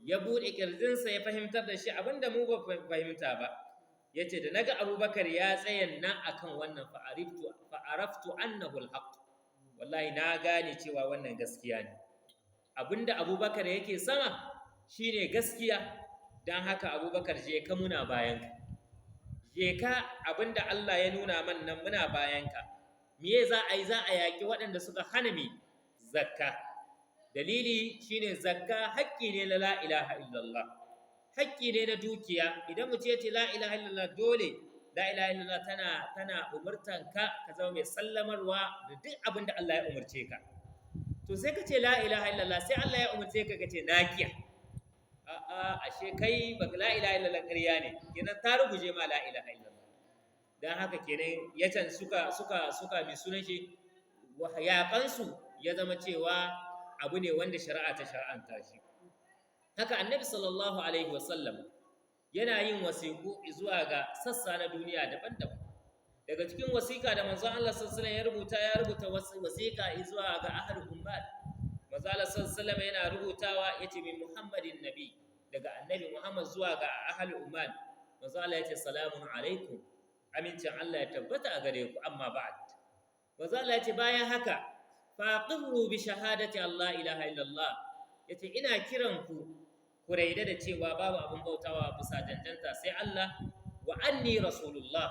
ya buɗe kirjinsa ya fahimtar da shi abinda mu ba fahimta ba yace da naga Abubakar ya tsaya nan akan wannan fa araftu annahu alhaq wallahi na gane cewa wannan gaskiya ne abinda Abubakar yake sama shine gaskiya dan haka Abubakar je ka muna bayanka je ka abinda Allah ya nuna man nan muna bayanka me za a yi za a yaki waɗanda suka hana mi zakka dalili shine zakka haƙƙi ne na la ilaha illallah haƙƙi ne na dukiya idan mutum ya ce la ilaha illallah dole la ilaha illallah tana umurtanka ka zama mai sallamarwa da duk abin da Allah ya umurce ka to sai ka ce la ilaha illallah sai Allah ya umurce ka ce nakiya ashe kai ba la ilaha illallah ƙarya ne kenan ta ruguje ma la ilaha illallah dan haka kenan yacan suka mai sunan shi yaƙansu ya zama cewa abu ne wanda shari'a ta shar'anta shi haka annabi sallallahu alaihi wasallam yana yin wasiƙu zuwa ga sassa na duniya daban-daban daga cikin wasiƙa da manzon Allah sallallahu alaihi wasallam ya rubuta wasiƙa zuwa ga ahlul ummat manzon Allah sallallahu alaihi wasallam yana rubutawa yace min Muhammadin nabi daga annabi Muhammad zuwa ga ahlul ummat manzon Allah yace salamun alaikum amincin Allah ya tabbata a gare ku amma ba'd manzon Allah yace bayan haka faqiru bi shahadati Allah ilaha illallah yace ina kiran ku raida da cewa babu abin bautawa bisa dantanta sai Allah wa anni rasulullah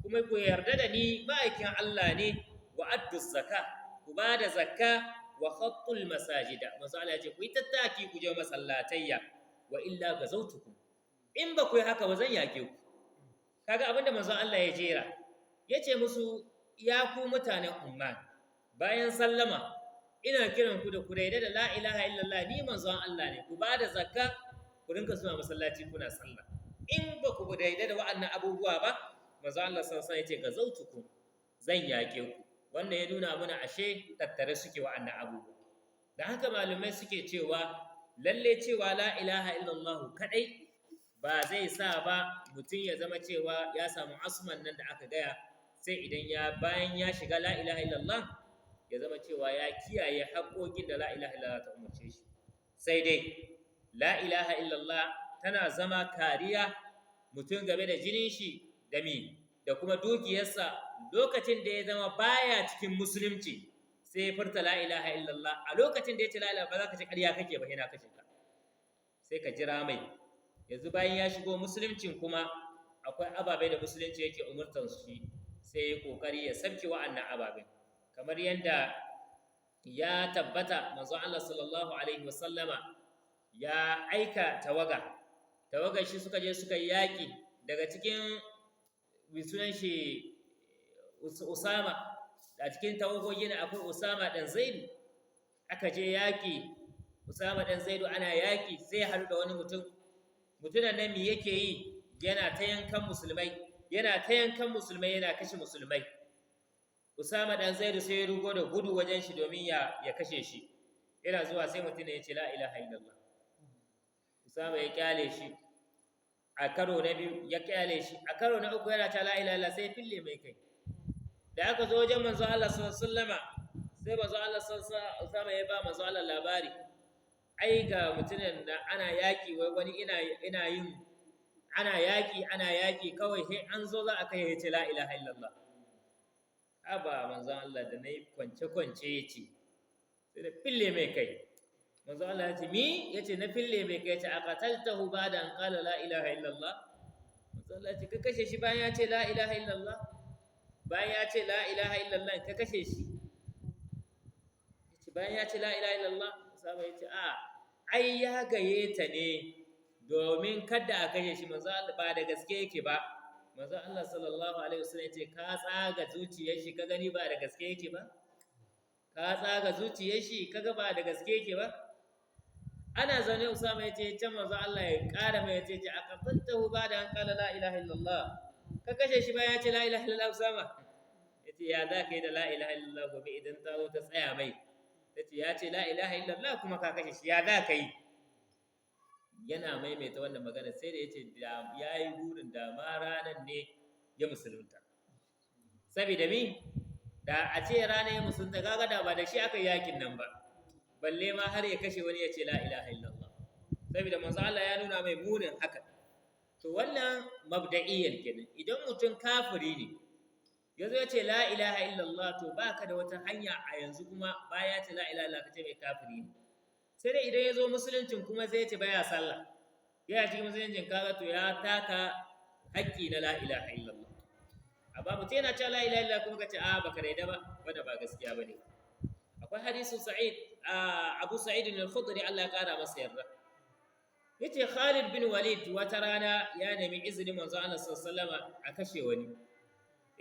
kuma ku yarda da ni ma'aikin Allah ne wa addu zakka ku bada zakka wa khattul masajida manzo Allah yace ku yi tattaki ku je masallatayya wa illa gazautukum in ba ku yi haka ba zan yake ku kaga abinda manzo Allah ya jera yace musu ya ku mutanen umman bayan sallama ina kiran ku da ku raida da la ilaha illallah ni manzon Allah ne ku bada zakka ku rinka zuwa masallaci kuna sallah in ba ku raida da wa'annan abubuwa ba manzon Allah sallallahu alaihi wasallam yace gazautukum zan yake ku wannan ya nuna mana ashe tattare suke wa'annan abubuwa dan haka malamai suke cewa lalle cewa la ilaha illallah kadai ba zai sa ba mutum ya zama cewa ya samu asman nan da aka gaya sai idan bayan ya shiga la ilaha illallah ya zama cewa ya kiyaye haƙoƙin da la ilaha illallah ta umarce shi sai dai la ilaha illallah tana zama kariya mutum game da jinin shi da kuma dukiyarsa lokacin da ya zama baya cikin musulunci sai ya furta la ilaha illallah a lokacin da ya ce la ilaha ba za ka ce ƙarya kake ba yana kashe ka sai ka jira mai yanzu bayan ya shigo musuluncin kuma akwai ababai da musulunci yake umurtan shi sai ya kokari ya sabke wa'annan ababen kamar yadda ya tabbata manzo Allah sallallahu alaihi wasallama ya aika tawagar shi suka je suka yaki daga cikin sunan shi Usama, a cikin tawagogi ne akwai Usama dan Zaidu. Aka je yaƙi, Usama dan Zaidu ana yaƙi sai haɗu da wani mutumin nan me yake yi, yana ta yankan musulmai yana kashe musulmai. Usama dan Zaidu sai ya rugo da gudu wajen shi domin ya kashe shi. Yana zuwa sai mutum ya ce la ilaha illallah. Usama ya kyale shi a karo na biyu, ya kyale shi a karo na uku, yana ta la ilaha illallah, sai ya fille mai kai. Da aka zo wajen manzo Allah sallallahu alaihi wasallama, sai manzo Allah sallallahu Usama ya ba manzo Allah labari, ai ga mutumin da ana yaki, wai wani ana yaki kawai sai an zo za a kai ya ce la ilaha illallah. Aba manzo Allah da nayi kwance yace, sai da fille mai kai. Manzo Allah ya ce mi? Yace na fille mai kai. Ya ce aqataltahu ba'da an qala la ilaha illallah. Manzo Allah ya ce ka kashe shi bayan ya ce la ilaha illallah. Bayan ya ce la ilaha illallah ka kashe shi. Yace bayan ya ce la ilaha illallah. Usama ya ce ai ya gaye ta ne domin kada a kashe shi. Manzo Allah ba da gaske yake ba. Manzo Allah sallallahu alaihi wasallam ya ce ka tsaga zuciyar shi ka gani ba da gaske yake ba. Ka tsaga zuciyar shi kaga ba da gaske yake ba. Ana zaune Usama ya ce can manzo Allah ya ƙara mai, ya ce aqataltahu ba'da an qala la ilaha illallah. Ka kashe shi bayan ya ce la ilaha illallah. Usama ya ce ya za ka yi da la ilaha illallah gobe idan ta zo ta tsaya mai. Ya ce ya ce la ilaha illallah kuma ka kashe shi, ya za ka yi? Yana maimaita wannan magana sai da ya ce ya yi burin da ma ranar ne ya musulunta. Saboda mi? Da a ce ranar ya musulunta kaga da ba da shi aka yi yakin nan ba, balle ma har ya kashe wani ya ce la ilaha illallah. Saboda manzo Allah ya nuna mai munin haka. To wannan mabda'iyyan kenan. Idan mutum kafiri ne yazo ya ce la ilaha illallah, to baka da wata hanya a yanzu kuma baya ya ce la ilaha illallah kace mai kafiri ne. Sai dai idan yazo musuluncin kuma zai ce baya sallah, ya cikin musuluncin kaga to ya taka haƙƙi na la ilaha illallah. Amma mutum yana cewa la ilaha illallah kuma kace baka raida ba, wanda ba gaskiya bane. Akwai hadisin Abu Sa'id al-Khudri, Allah ya kara masa yarda. Yace Khalid bin Walid wata rana ya nemi izinin manzo Allah sallallahu alaihi wasallam a kashe wani.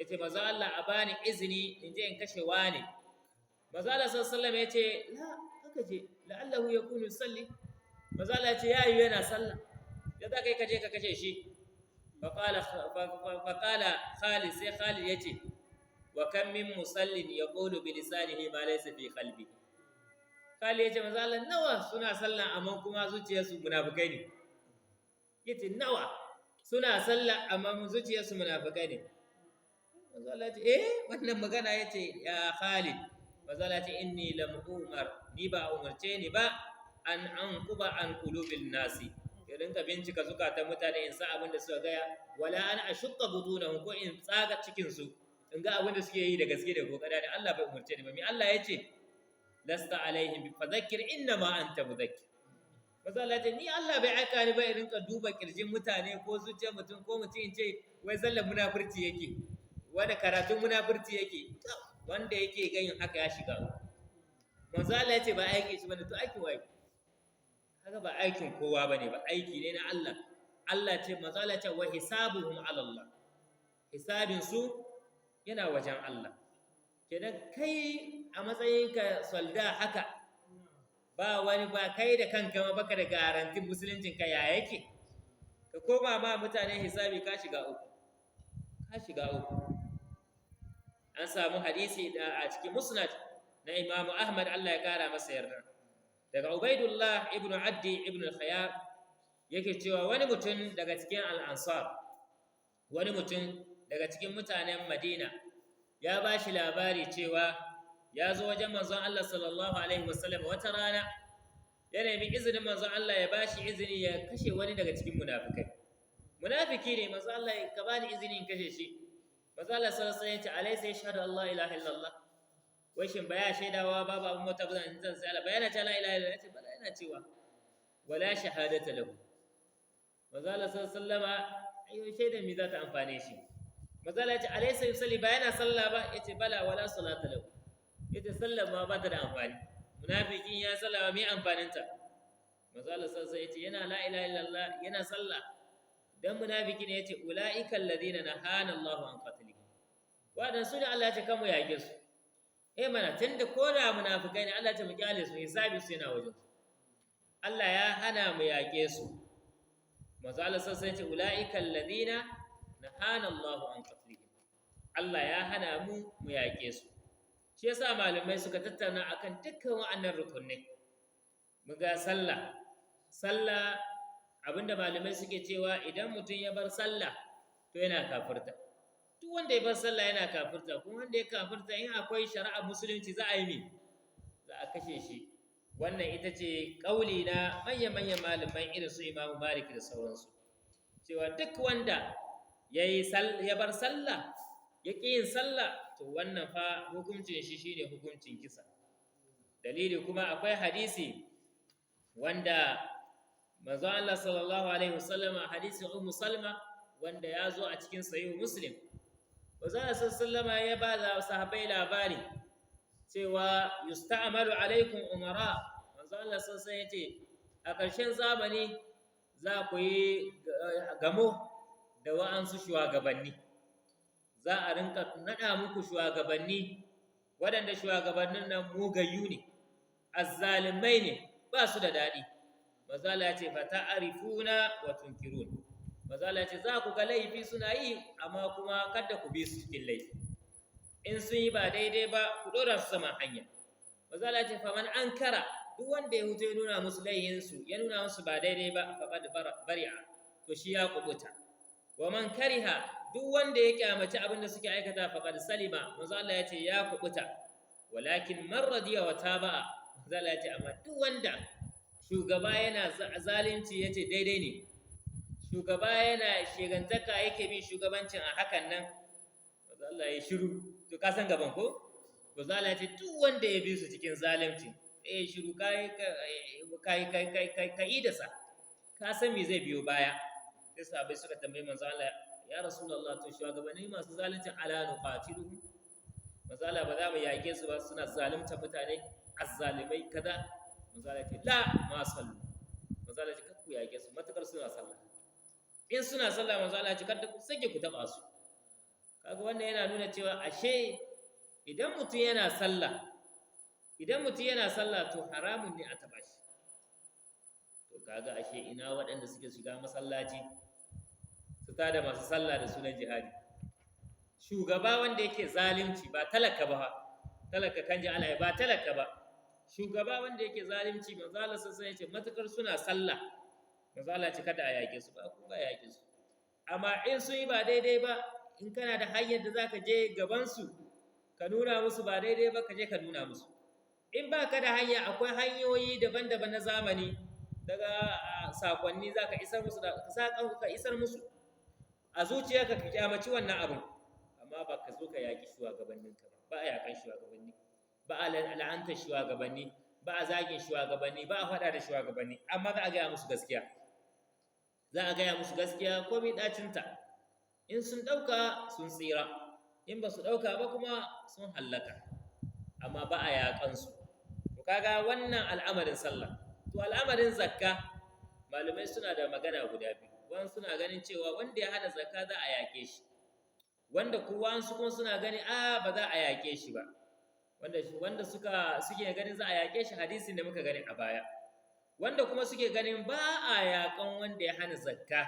Yace manzo Allah a bani izini in je in kashe wani. Manzo Allah sallallahu alaihi wasallam yace la, haka je la'allahu yakunu yusalli. Manzo Allah yace ya yi yana sallah, ya za kai ka je ka kashe shi. Faqala Khalid, sai Khalid yace wa kam min musallin yaqulu bi lisanihi ma laysa fi qalbi. Khalid yace manzo Allah nawa suna sallah amma kuma zuciyarsu munafikai ne. Yace nawa suna sallah amma zuciyarsu munafikai ne. Manzo Allah yace wannan magana yace ya Khalid. Manzo Allah yace inni lam umar, ni ba umarce ni ba an anquba an qulubil nasi, idan ka bincika zukatan mutane in sa abin da suka gaya, wala an ashqa budunahum, ko in tsaga cikin su in ga abin da suke yi da gaske da kokari da Allah bai umarce ni ba. Mi Allah yace lasta alaihim bi fadhakkir inna ma anta mudhakkir. Manzo Allah yace ni Allah bai aika ni ba in rinka duba kirjin mutane ko zuciyar mutum ko mutum in ce wai zallan munafurci yake, wanda karatun munafurci yake. Wanda yake ganin haka ya shiga. Manzo Allah yace ba aiki shi bane, to aikin wai kaga ba aikin kowa bane ba, aiki ne na Allah. Allah ce manzo Allah ce wa hisabuhum ala Allah, hisabin su yana wajen Allah. Kenan kai a matsayinka solda haka ba wani, ba kai da kanka ma baka da garantin musuluncin ka ya yake, ka koma ma mutane hisabi, ka shiga uku. An samu hadisi a cikin musnad na Imam Ahmad, Allah ya kara masa yarda, daga Ubaidullah ibn Addi ibn al-Khayyar yake cewa wani mutum daga cikin al-Ansar, wani mutum daga cikin mutanen Madina ya ba shi labari cewa ya zo wajen manzon Allah sallallahu alaihi wasallam wata rana, ya nemi izinin manzon Allah ya ba shi izini ya kashe wani daga cikin munafikai. Munafiki ne, manzon Allah ka bani izini in kashe shi. Manzon Allah sallallahu alaihi wasallam ya ce alaysa yashhadu an la ilaha illallah, wai shin baya shaidawa babu abin mota ba zan sai Allah bayana ta la ilaha illallah. Ya ce bala, yana cewa wala shahadata lahu. Manzon Allah sallallahu alaihi wasallama ayo shaidan mi za ta amfane shi. Manzon Allah ya ce alaysa yusalli, bayana sallah ba. Ya ce bala, wala salata lahu. Ya ce sallah ma ba ta da amfani, munafikin ya sallah mai amfaninta. Manzon Allah sallallahu alaihi wasallam ya ce yana la ilaha illallah, yana sallah. Dan munafiki ne, ya ce ulaika alladhina nahana Allahu an qatlihim, waɗannan su ne Allah ya ce kan mu yaƙe su mana tunda ko da munafikai ne Allah ya ce mu kyale su hisabi su yana wajen su Allah ya hana mu yaƙe su manzo Allah sai ce ulaika alladhina nahana Allahu an qatlihim Allah ya hana mu yaƙe su shi yasa malamai suka tattauna akan dukkan wa'annan rukunai muga sallah abinda malamai suke cewa idan mutum ya bar sallah to yana kafirta duk wanda ya bar sallah yana kafirta kuma wanda ya kafirta in akwai shari'a musulunci za a yi za a kashe shi wannan ita ce kauli na manyan malamai irin su Imam Malik da sauransu cewa duk wanda ya bar sallah ya ƙi yin sallah to wannan fa hukuncin shi shine hukuncin kisa dalili kuma akwai hadisi wanda manzo Allah sallallahu alaihi wasallam hadisin Ummu Salma wanda ya zo a cikin sahih Muslim manzo Allah sallallahu alaihi ya ba da sahabbai labari cewa yusta'malu alaikum umara manzo Allah sallallahu alaihi yace a ƙarshen zamani za ku yi gamo da wa'ansu shugabanni za a rinka nada muku shugabanni waɗanda shugabannin nan mugayyu ne azzalimai ne ba su da daɗi mazala ya ce fa ta'rifuna wa tunkirun mazala ya ce za ku ga laifi suna yi amma kuma kada ku bi su cikin laifi in sun yi ba daidai ba ku dora su sama hanya mazala ya ce fa man ankara duk wanda ya huto ya nuna musu laihinsu ya nuna musu ba daidai ba faqad bari'a to shi ya kubuta wa man kariha duk wanda ya kyamaci abin da suke aikata faqad salima manzo Allah ya ce ya kubuta walakin man radiya wa taba'a manzo Allah ya ce amma duk wanda shugaba yana zalunci yace daidai ne shugaba yana shegantaka yake bin shugabancin a hakan nan manzo Allah ya shiru to ka san gaban ko manzo Allah ya ce duk wanda ya bi su cikin zalunci shiru kai da sa ka san me zai biyo baya sai sahabbai suka tambaye manzo Allah ya rasulullah to shugabanni masu zaluncin ala nuqatiluhum manzo Allah ba za mu yake su ba suna zalunta mutane azzalimai kaza manzo Allah ce la ma sallu manzo Allah ce kar ku yake su matakar suna sallah in suna sallah manzo Allah ce kada ku sake ku taba su kaga wannan yana nuna cewa ashe idan mutum yana sallah to haramun ne a taba shi to kaga ashe ina waɗanda suke shiga masallaci su tada masu sallah da sunan jihadi shugaba wanda yake zalunci ba talaka ba talaka kan ji Allah ba talaka ba shugaba wanda yake zalunci manzo Allah sai ya ce matakar suna sallah manzo Allah ce kada a yake su ba ku ba yake su amma in sun yi ba daidai ba in kana da hanyar da zaka je gaban su ka nuna musu ba daidai ba ka je ka nuna musu in ba ka da hanya akwai hanyoyi daban-daban na zamani daga sakonni za ka isar musu da ka isar musu a zuciyarka ka kyamaci wannan abin amma ba ka zo ka yaƙi shugabanninka ba a yaƙan shugabanni ba a la'antar shugabanni ba a zagin shugabanni ba a faɗa da shugabanni amma za a gaya musu gaskiya komai ɗacinta in sun ɗauka sun tsira in ba su ɗauka ba kuma sun hallaka amma ba a yaƙansu to kaga wannan al'amarin sallah to al'amarin zakka malamai suna da magana guda biyu wani suna ganin cewa wanda ya hana zakka za a yaƙe shi wanda kowa su kuma suna gani ba za a yaƙe shi ba wanda suke ganin za a yaƙe shi hadisin da muka gani a baya wanda kuma suke ganin ba a yaƙan wanda ya hana zakka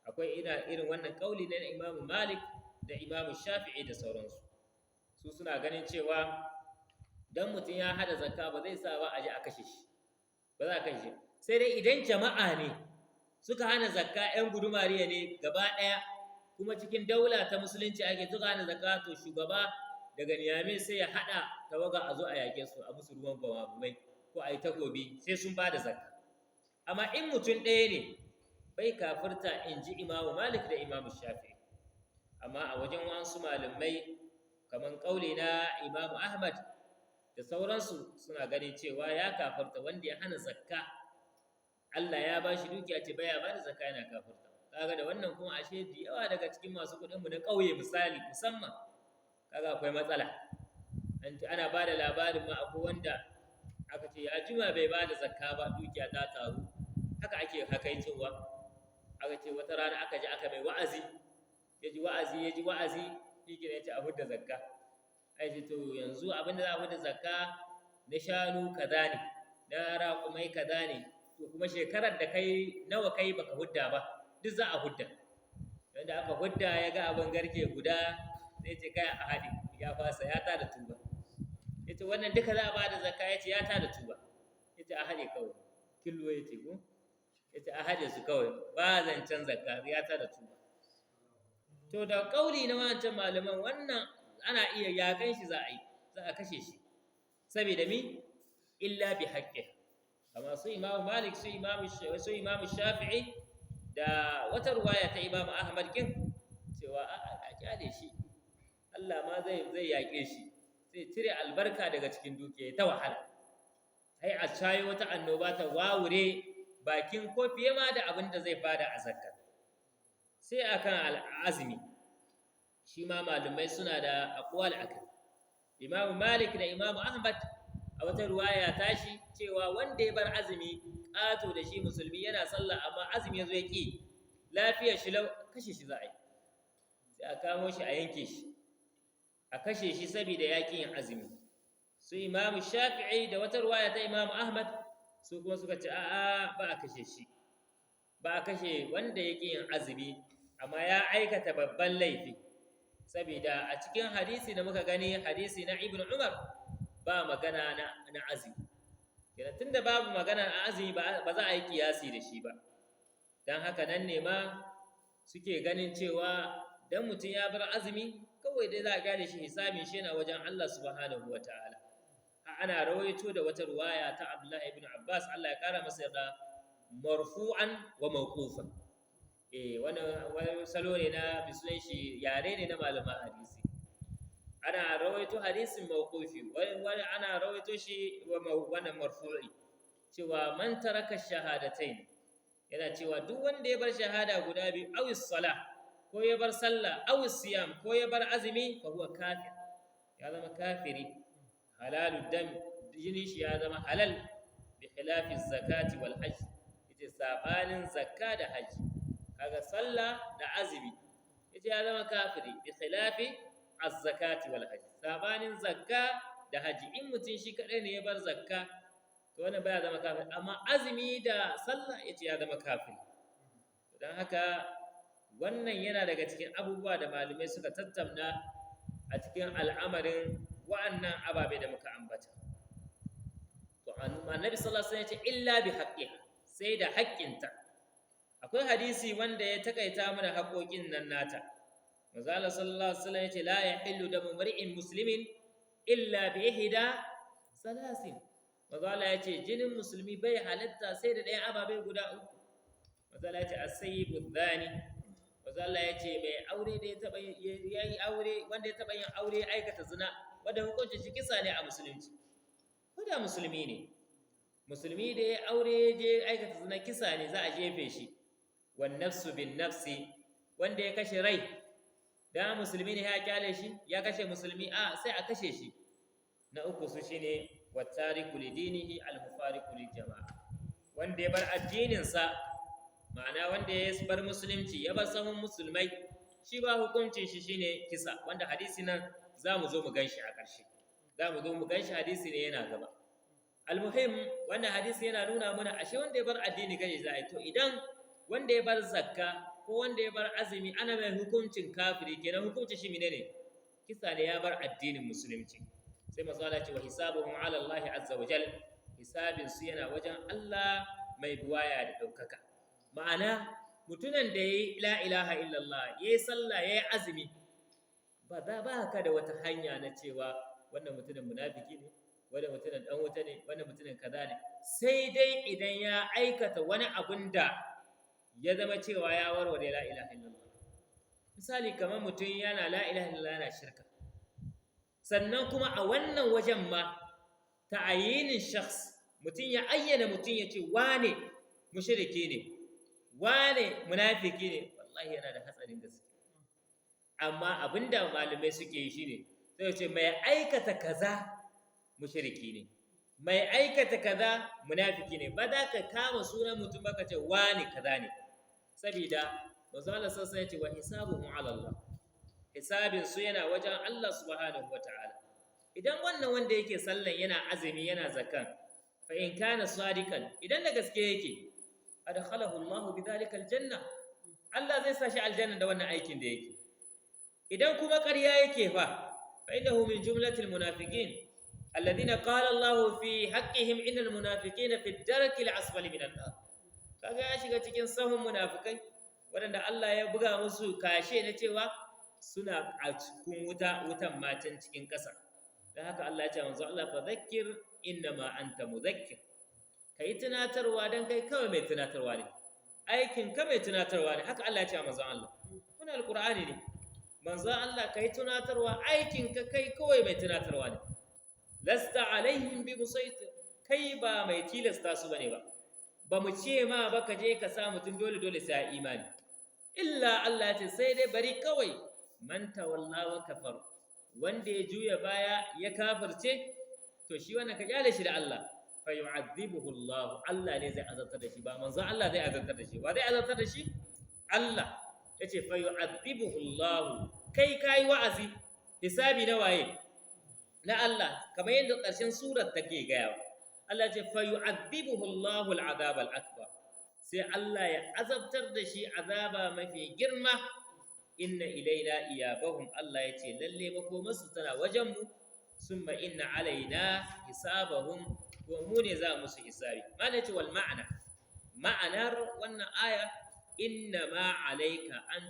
akwai irin wannan kauli na Imam Malik da Imam Shafi'i da sauransu su suna ganin cewa dan mutum ya hada zakka ba zai sa ba a ji a kashe shi ba za a kashe shi sai dai idan jama'a ne suka hana zakka 'yan gudumariya ne gaba ɗaya kuma cikin daula ta musulunci ake suka hana zakka to shugaba daga Niamey sai ya hada tawaga a zo a yake su a musu ruwan bamabumai ko a yi takobi sai sun ba da zakka amma in mutum ɗaya ne bai kafirta in ji Imam Malik da Imam Shafi'i amma a wajen wasu malamai kamar kauli na Imam Ahmad da sauransu suna ganin cewa ya kafirta wanda ya hana zakka Allah ya ba shi dukiya ce baya ba da zakka yana kafirta kaga da wannan kuma ashe da yawa daga cikin masu kuɗin mu na ƙauye misali musamman kaga akwai matsala ana ba da labarin ma akwai wanda aka ce ya jima bai ba da zakka ba dukiya ta taru haka ake hakaitowa aka ce wata rana aka ji aka mai wa'azi ya ji wa'azi shi ya ce a hudda zakka ai ce to yanzu abin da za a hudda zakka na shanu kaza ne na raƙumai kaza ne to kuma shekarar da kai nawa kai baka hudda ba duk za a hudda wanda aka hudda ya ga abin garke guda sai ce kai a haɗe ya fasa ya tada tuba ya ce wannan duka za a ba da zakka ya ce ya tada tuba ya ce a haɗe kawai killo ya ce ko ya ce a haɗe su kawai ba zancen zakka ya tada tuba to da kauli na wancan malaman wannan ana iya yakan shi za a kashe shi saboda mi illa bi haqqi amma su imamu malik su imamu shafi'i da wata ruwaya ta imamu ahmad kin cewa a kyale shi Allah ma zai yaƙe shi zai cire albarka daga cikin dukiya ta wahala sai a shayo wata annoba ta wawure bakin ko fiye ma da abin da zai bada a zakka sai akan al'azmi shi ma malumai suna da aqwal akai imamu malik da imamu ahmad a wata ruwaya tashi cewa wanda ya bar azumi ƙato da shi musulmi yana sallah amma azumi ya zo ya ƙi lafiyar shi lau kashe shi za a yi sai a kamo shi a yanke shi a kashe shi saboda ya ƙi yin azumi su imamu shafi'i da wata ruwaya ta imamu ahmad su kuma suka ce a'a ba a kashe shi ba a kashe wanda ya ƙi yin azumi amma ya aikata babban laifi saboda a cikin hadisi da muka gani hadisi na ibn umar ba magana na azumi kenan tunda babu magana a azumi ba za a yi kiyasi da shi ba dan haka nan ne ma suke ganin cewa dan mutum ya bar azumi kawai dai za a gane shi hisabin shi yana wajen Allah subhanahu wataala ana rawaito da wata ruwaya ta Abdullah ibn Abbas Allah ya kara masa yarda marfu'an wa mawqufan wani salo ne na bisulan shi yare ne na malaman hadisi ana rawaito hadisin mawqufi wani ana rawaito shi wannan marfu'i cewa man taraka shahadatain yana cewa duk wanda ya bar shahada guda biyu aw as-salah ko ya bar sallah aw as-siyam ko ya bar azumi fa huwa kafir ya zama kafiri halalud dam jini shi ya zama halal bi khilafi zakati wal hajj ita sabanin zakka da hajji kaga sallah da azumi ita ya zama kafiri bi khilafi az-zakati wal hajj sabanin zakka da haji in mutun shi kadai ne ya bar zakka to wannan baya zama kafiri amma azumi da sallah yace ya zama kafiri dan haka wannan yana daga cikin abubuwa da malamai suka tattauna a cikin al'amarin wa'annan ababe da muka ambata to annabi sallallahu alaihi wasallam yace illa bi haqqiha sai da haƙƙinta akwai hadisi wanda ya takaita mana haƙoƙin nan nata manzo Allah sallallahu alaihi wasallam yace la yahillu damu mar'in muslimin illa bi ihda salasin manzo Allah yace jinin musulmi bai halatta sai da ɗayan ababai guda uku manzo Allah yace as-sayyibu dhani manzo Allah yace mai aure da ya taba yayi aure wanda ya taba yin aure aikata zina wanda hukuncin shi kisa ne a musulunci ko da musulmi ne musulmi da ya aure je aikata zina kisa ne za a jefe shi wan nafsu bin nafsi wanda ya kashe rai da musulmi ne ya kyale shi ya kashe musulmi sai a kashe shi na uku su shine wattariku lidinihi almufariqu liljamaa wanda ya bar addinin sa ma'ana wanda ya bar musulunci ya bar sahun musulmai shi ba hukuncin shi shine kisa wanda hadisi nan zamu zo mu ganshi a ƙarshe zamu zo mu ganshi hadisi ne yana gaba almuhim wannan hadisi yana nuna mana ashe wanda ya bar addini kai za a yi to idan wanda ya bar zakka ko wanda ya bar azumi ana mai hukuncin kafiri kenan hukuncin shi menene kisa ne ya bar addinin musulunci sai manzo Allah ce wa hisabuhum ala Allah azza wa jal hisabin su yana wajen Allah mai buwaya da daukaka ma'ana mutunan da yayi la ilaha illallah yayi sallah yayi azumi ba ka da wata hanya na cewa wannan mutumin munafiki ne wannan mutumin dan wuta ne wannan mutumin kaza ne sai dai idan ya aikata wani abun da ya zama cewa ya warware la ilaha illallah misali kamar mutum yana la ilaha illallah yana shirka sannan kuma a wannan wajen ma ta'ayinin shakhs mutum ya ayyana mutum ya ce wane mushriki ne wane munafiki ne wallahi yana da hatsarin gaske amma abinda malamai suke yi shine sai ce mai aikata kaza mushriki ne mai aikata kaza munafiki ne ba za ka kama sunan mutum ba ka ce wane kaza ne saboda manzo Allah sallallahu alaihi wasallam ya ce wa hisabuhum ala Allah hisabin su yana wajen Allah subhanahu wata'ala idan wannan wanda yake sallan yana azumi yana zakan fa in kana sadiqan idan da gaske yake adkhalahu Allah bidhalika aljanna Allah zai sa shi aljanna da wannan aikin da yake idan kuma ƙarya yake fa innahu min jumlatil munafiqin alladhina qala Allah fi haqqihim innal munafiqina fi ad-darki al-asfali minan nar kaga ya shiga cikin sahun munafikai waɗanda Allah ya buga musu kashe na cewa suna a cikin wutan matan cikin ƙasa dan haka Allah ya ce manzo Allah fa dhakkir innama anta mudhakkir kai tunatarwa dan kai kawai mai tunatarwa ne aikin ka mai tunatarwa ne haka Allah ya ce manzo Allah kuna alqur'ani ne manzo Allah kai tunatarwa aikin ka kai kawai mai tunatarwa ne lasta alaihim bi musaitir kai ba mai tilasta su bane ba mu ce ma ba ka je ka sa mutum dole sai imani illa Allah ce sai dai bari kawai man tawalla wa kafar wanda ya juya baya ya kafirce to shi wannan ka kyale shi da Allah fa yu'adhibuhu Allah ne zai azabtar da shi ba manzo Allah zai azabtar da shi ba zai azabtar da shi Allah yace fa yu'adhibuhu Allah kai wa'azi hisabi na waye na Allah kamar yadda ƙarshen surar take gaya Allah ce fa yu'adhibuhu Allahu al-'adab al-akbar sai Allah ya azabtar da shi azaba mafi girma inna ilaina iyabahum Allah ya ce lalle makomarsu tana wajen mu summa inna alaina hisabahum ko mu ne za mu su hisabi malai ce wal ma'anar wannan aya inna ma alayka an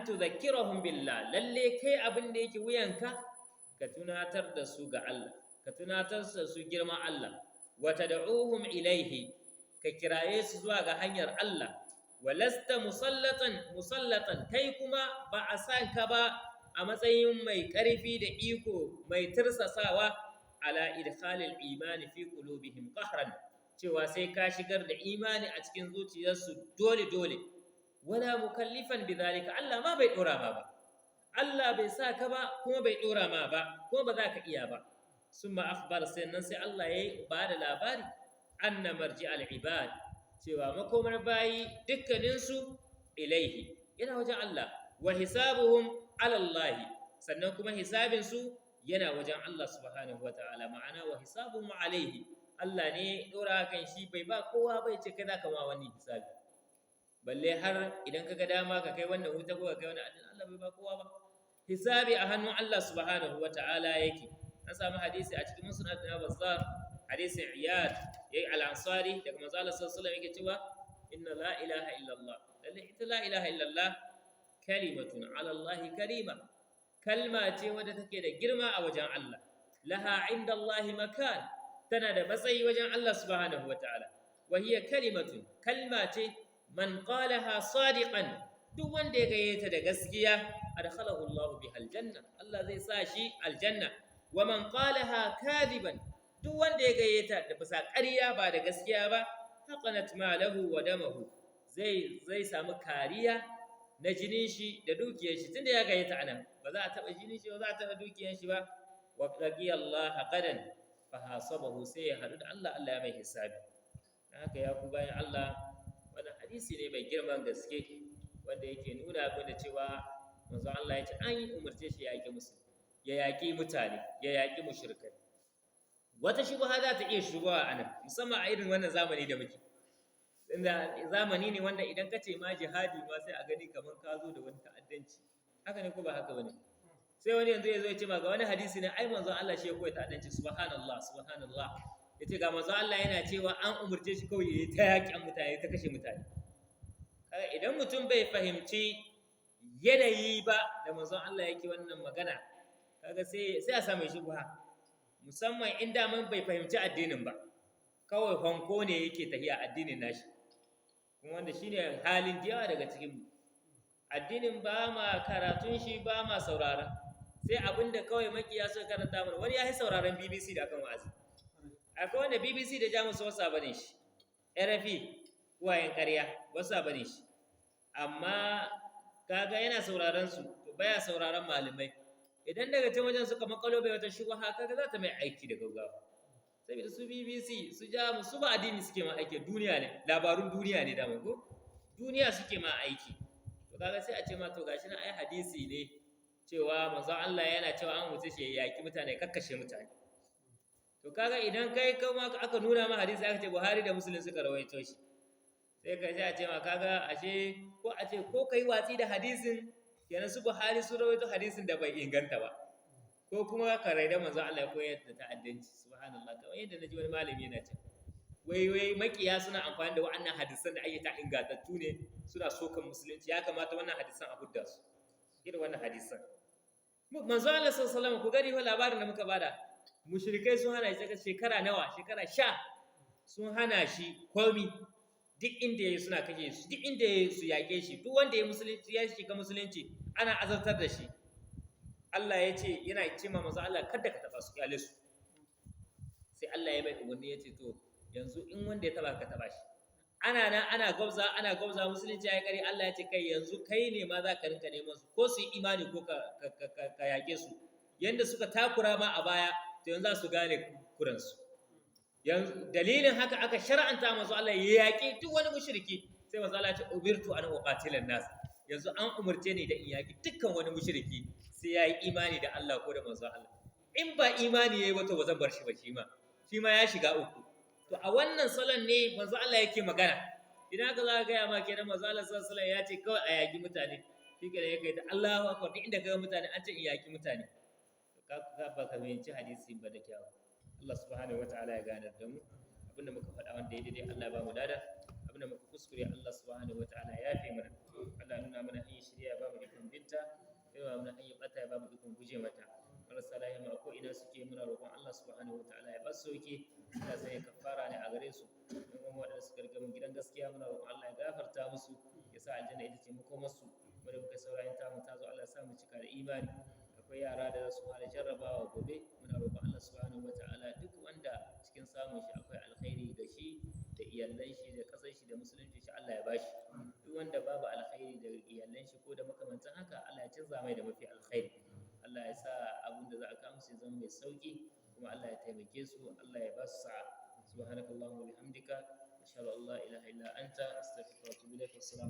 tudhakkirahum billah lalle kai abin da yake wuyanka ka tunatar da su ga Allah ka tunatar da su girman Allah wa tad'uhum ilaihi ka kiraye su zuwa ga hanyar Allah walasta musallatan kai kuma ba a san ka ba a matsayin mai ƙarfi da iko mai tirsasawa ala idkhalil imani fi qulubihim qahran cewa sai ka shigar da imani a cikin zuciyarsu dole wala mukallifan bidhalika Allah ma bai dora ma ba Allah bai sa ka ba kuma bai dora ma ba kuma ba za ka iya ba summa akhbar sannan sai Allah ya ba da labari anna marji'al ibad cewa makomar bayi dukkaninsu ilaihi yana wajen Allah wa hisabuhum ala Allah sannan kuma hisabinsu yana wajen Allah subhanahu wataala ma'ana wa hisabuhum alaihi Allah ne dora kan shi bai ba kowa bai ce kai zaka ma wani hisabi balle har idan kaga dama ka kai wannan wuta ko ka kai wannan aljanna Allah bai ba kowa ba hisabi a hannun Allah subhanahu wataala yake an samu hadisi a cikin musnad na Bazzar hadisin Iyad yayi al-Ansari daga manzo Allah sallallahu alaihi wasallam yake cewa inna la ilaha illallah lalle ita la ilaha illallah kalimatun ala Allah karima kalma ce wadda take da girma a wajen Allah laha inda Allah makan tana da matsayi wajen Allah subhanahu wataala wa hiya kalimatun kalma ce man qalaha sadiqan duk wanda ya gayyata da gaskiya adkhalahu Allah biha aljanna Allah zai sa shi aljanna wa man qalaha kadiban duk wanda ya gayyata da bisa ƙarya ba da gaskiya ba haqanat malahu wa damahu zai samu kariya na jinin shi da dukiyar shi tunda ya gayyata anan ba za a taba jinin shi ba za a taba dukiyar shi ba wa laqiya Allah qadan fa hasabahu sai ya hadu da Allah Allah ya mai hisabi haka ya ku bayan Allah wannan hadisi ne mai girman gaske wanda yake nuna mana cewa manzo Allah ya ce an yi umarce shi ya yaki mutane ya yaki mushrikai wata shubha za ta iya shigowa a nan musamman a irin wannan zamani da muke inda zamani ne wanda idan ka ce ma jihadi ma sai a gani kamar ka zo da wani ta'addanci haka ne ko ba haka bane sai wani yanzu ya zo ya ce ma ga wani hadisi ne ai manzon Allah shi ya koyi ta'addanci subhanallah yace ga manzon Allah yana cewa an umurce shi kawai ya ta yaƙin mutane ta kashe mutane kaga idan mutum bai fahimci yanayi ba da manzon Allah yake wannan magana kaga sai a samu shubha musamman in daman bai fahimci addinin ba kawai hanko ne yake tafiya addinin nashi kuma wanda shine halin yawa daga cikin addinin ba ma karatun shi ba ma saurara sai abinda kawai makiya suka karanta mana wani ya yi sauraron BBC da akan wa'azi akwai wanda BBC da Jamus wasa bane shi RFI wayan ƙarya wasa bane shi amma kaga yana sauraron su to baya sauraron malamai idan daga can wajen suka makalo bai wata shubha kaga za ta mai aiki da gaugawa saboda su BBC su Jamus su ba addini suke ma aiki duniya ne labarun duniya ne da ko duniya suke ma aiki to kaga sai a ce ma to gashi nan ai hadisi ne cewa manzo Allah yana cewa an wuce shi yaki mutane kakkashe mutane. To kaga idan kai kuma aka nuna ma hadisi aka ce Buhari da Muslim suka rawaito shi sai ka ji a ce ma kaga ashe ko kai watsi da hadisin kenan su Buhari su rawaito hadisin da bai inganta ba ko kuma ka raida manzo Allah ya koyar da ta'addanci subhanallah kamar yadda naji wani malami yana cewa wai makiya suna amfani da wa'annan hadisan da ayyata ingantattu ne suna sokan musulunci ya kamata wannan hadisan a hudda su irin wannan hadisan manzo Allah sallallahu alaihi wasallam ku gani wa labarin da muka bada mushrikai sun hana shi shekara nawa shekara 10 sun hana shi komi duk inda yayi suna kashe shi duk inda yayi su yake shi duk wanda ya musulunci ya shiga musulunci ana azartar da shi Allah ya ce yana cewa manzo Allah kada ka taba su kyale su sai Allah ya bai umarni ya ce to yanzu in wanda ya taba ka taba shi ana gwabza musulunci ya yi kari Allah ya ce kai yanzu kai ne ma za ka rinka neman su ko su yi imani ko ka yake su yanda suka takura ma a baya to yanzu za su gane kuransu yanzu dalilin haka aka shar'anta manzo Allah ya yaƙi duk wani mushriki sai manzo Allah ya ce ubirtu an uqatilan nas yanzu an umurce ni da in yaƙi dukkan wani mushriki sai ya yi imani da Allah ko da manzo Allah in ba imani yayi ba to ba zan bar shi ba shi ma ya shiga uku to a wannan salon ne manzo Allah yake magana idan ka za ka gaya ma kenan manzo Allah sallallahu alaihi wasallam ya ce kawai a yaki mutane shi kenan yake da Allahu akbar duk inda ga mutane an ce in yaki mutane to ka ba ka binci hadisi ba da kyawu Allah subhanahu wataala ya gane da mu abinda muka faɗa wanda ya daidai Allah ya ba mu dada abinda muka kuskure Allah subhanahu wataala ya yafe mana Allah nuna mana hanyar shirya ya ba mu ikon binta ya ba mu hanyar bata ya ba mu ikon guje mata marasa lahiya ma ko ina suke muna roƙon Allah subhanahu wataala ya ba su sauki da sai kafara ne a gare su kuma waɗanda suka riga mun gidan gaskiya muna roƙon Allah ya gafarta musu ya sa aljanna ita ce makomar su wanda muka saurayin ta mu tazo Allah ya sa mu cika da imani akwai yara da za su fara jarrabawa gobe muna roƙon Allah subhanahu wataala duk wanda cikin samun shi akwai alkhairi da shi da iyalan shi da kasar shi da musulunci shi Allah ya bashi duk wanda babu alkhairi da iyalan shi ko da makamantan haka Allah ya canza mai da mafi alkhairi Allah ya sa abin da za a kawo musu zama mai sauki kuma Allah ya taimake su Allah ya ba su sa'a subhanakallahumma wa bihamdika ashhadu an la ilaha illa anta astaghfiruka wa atubu ilaik. Assalamu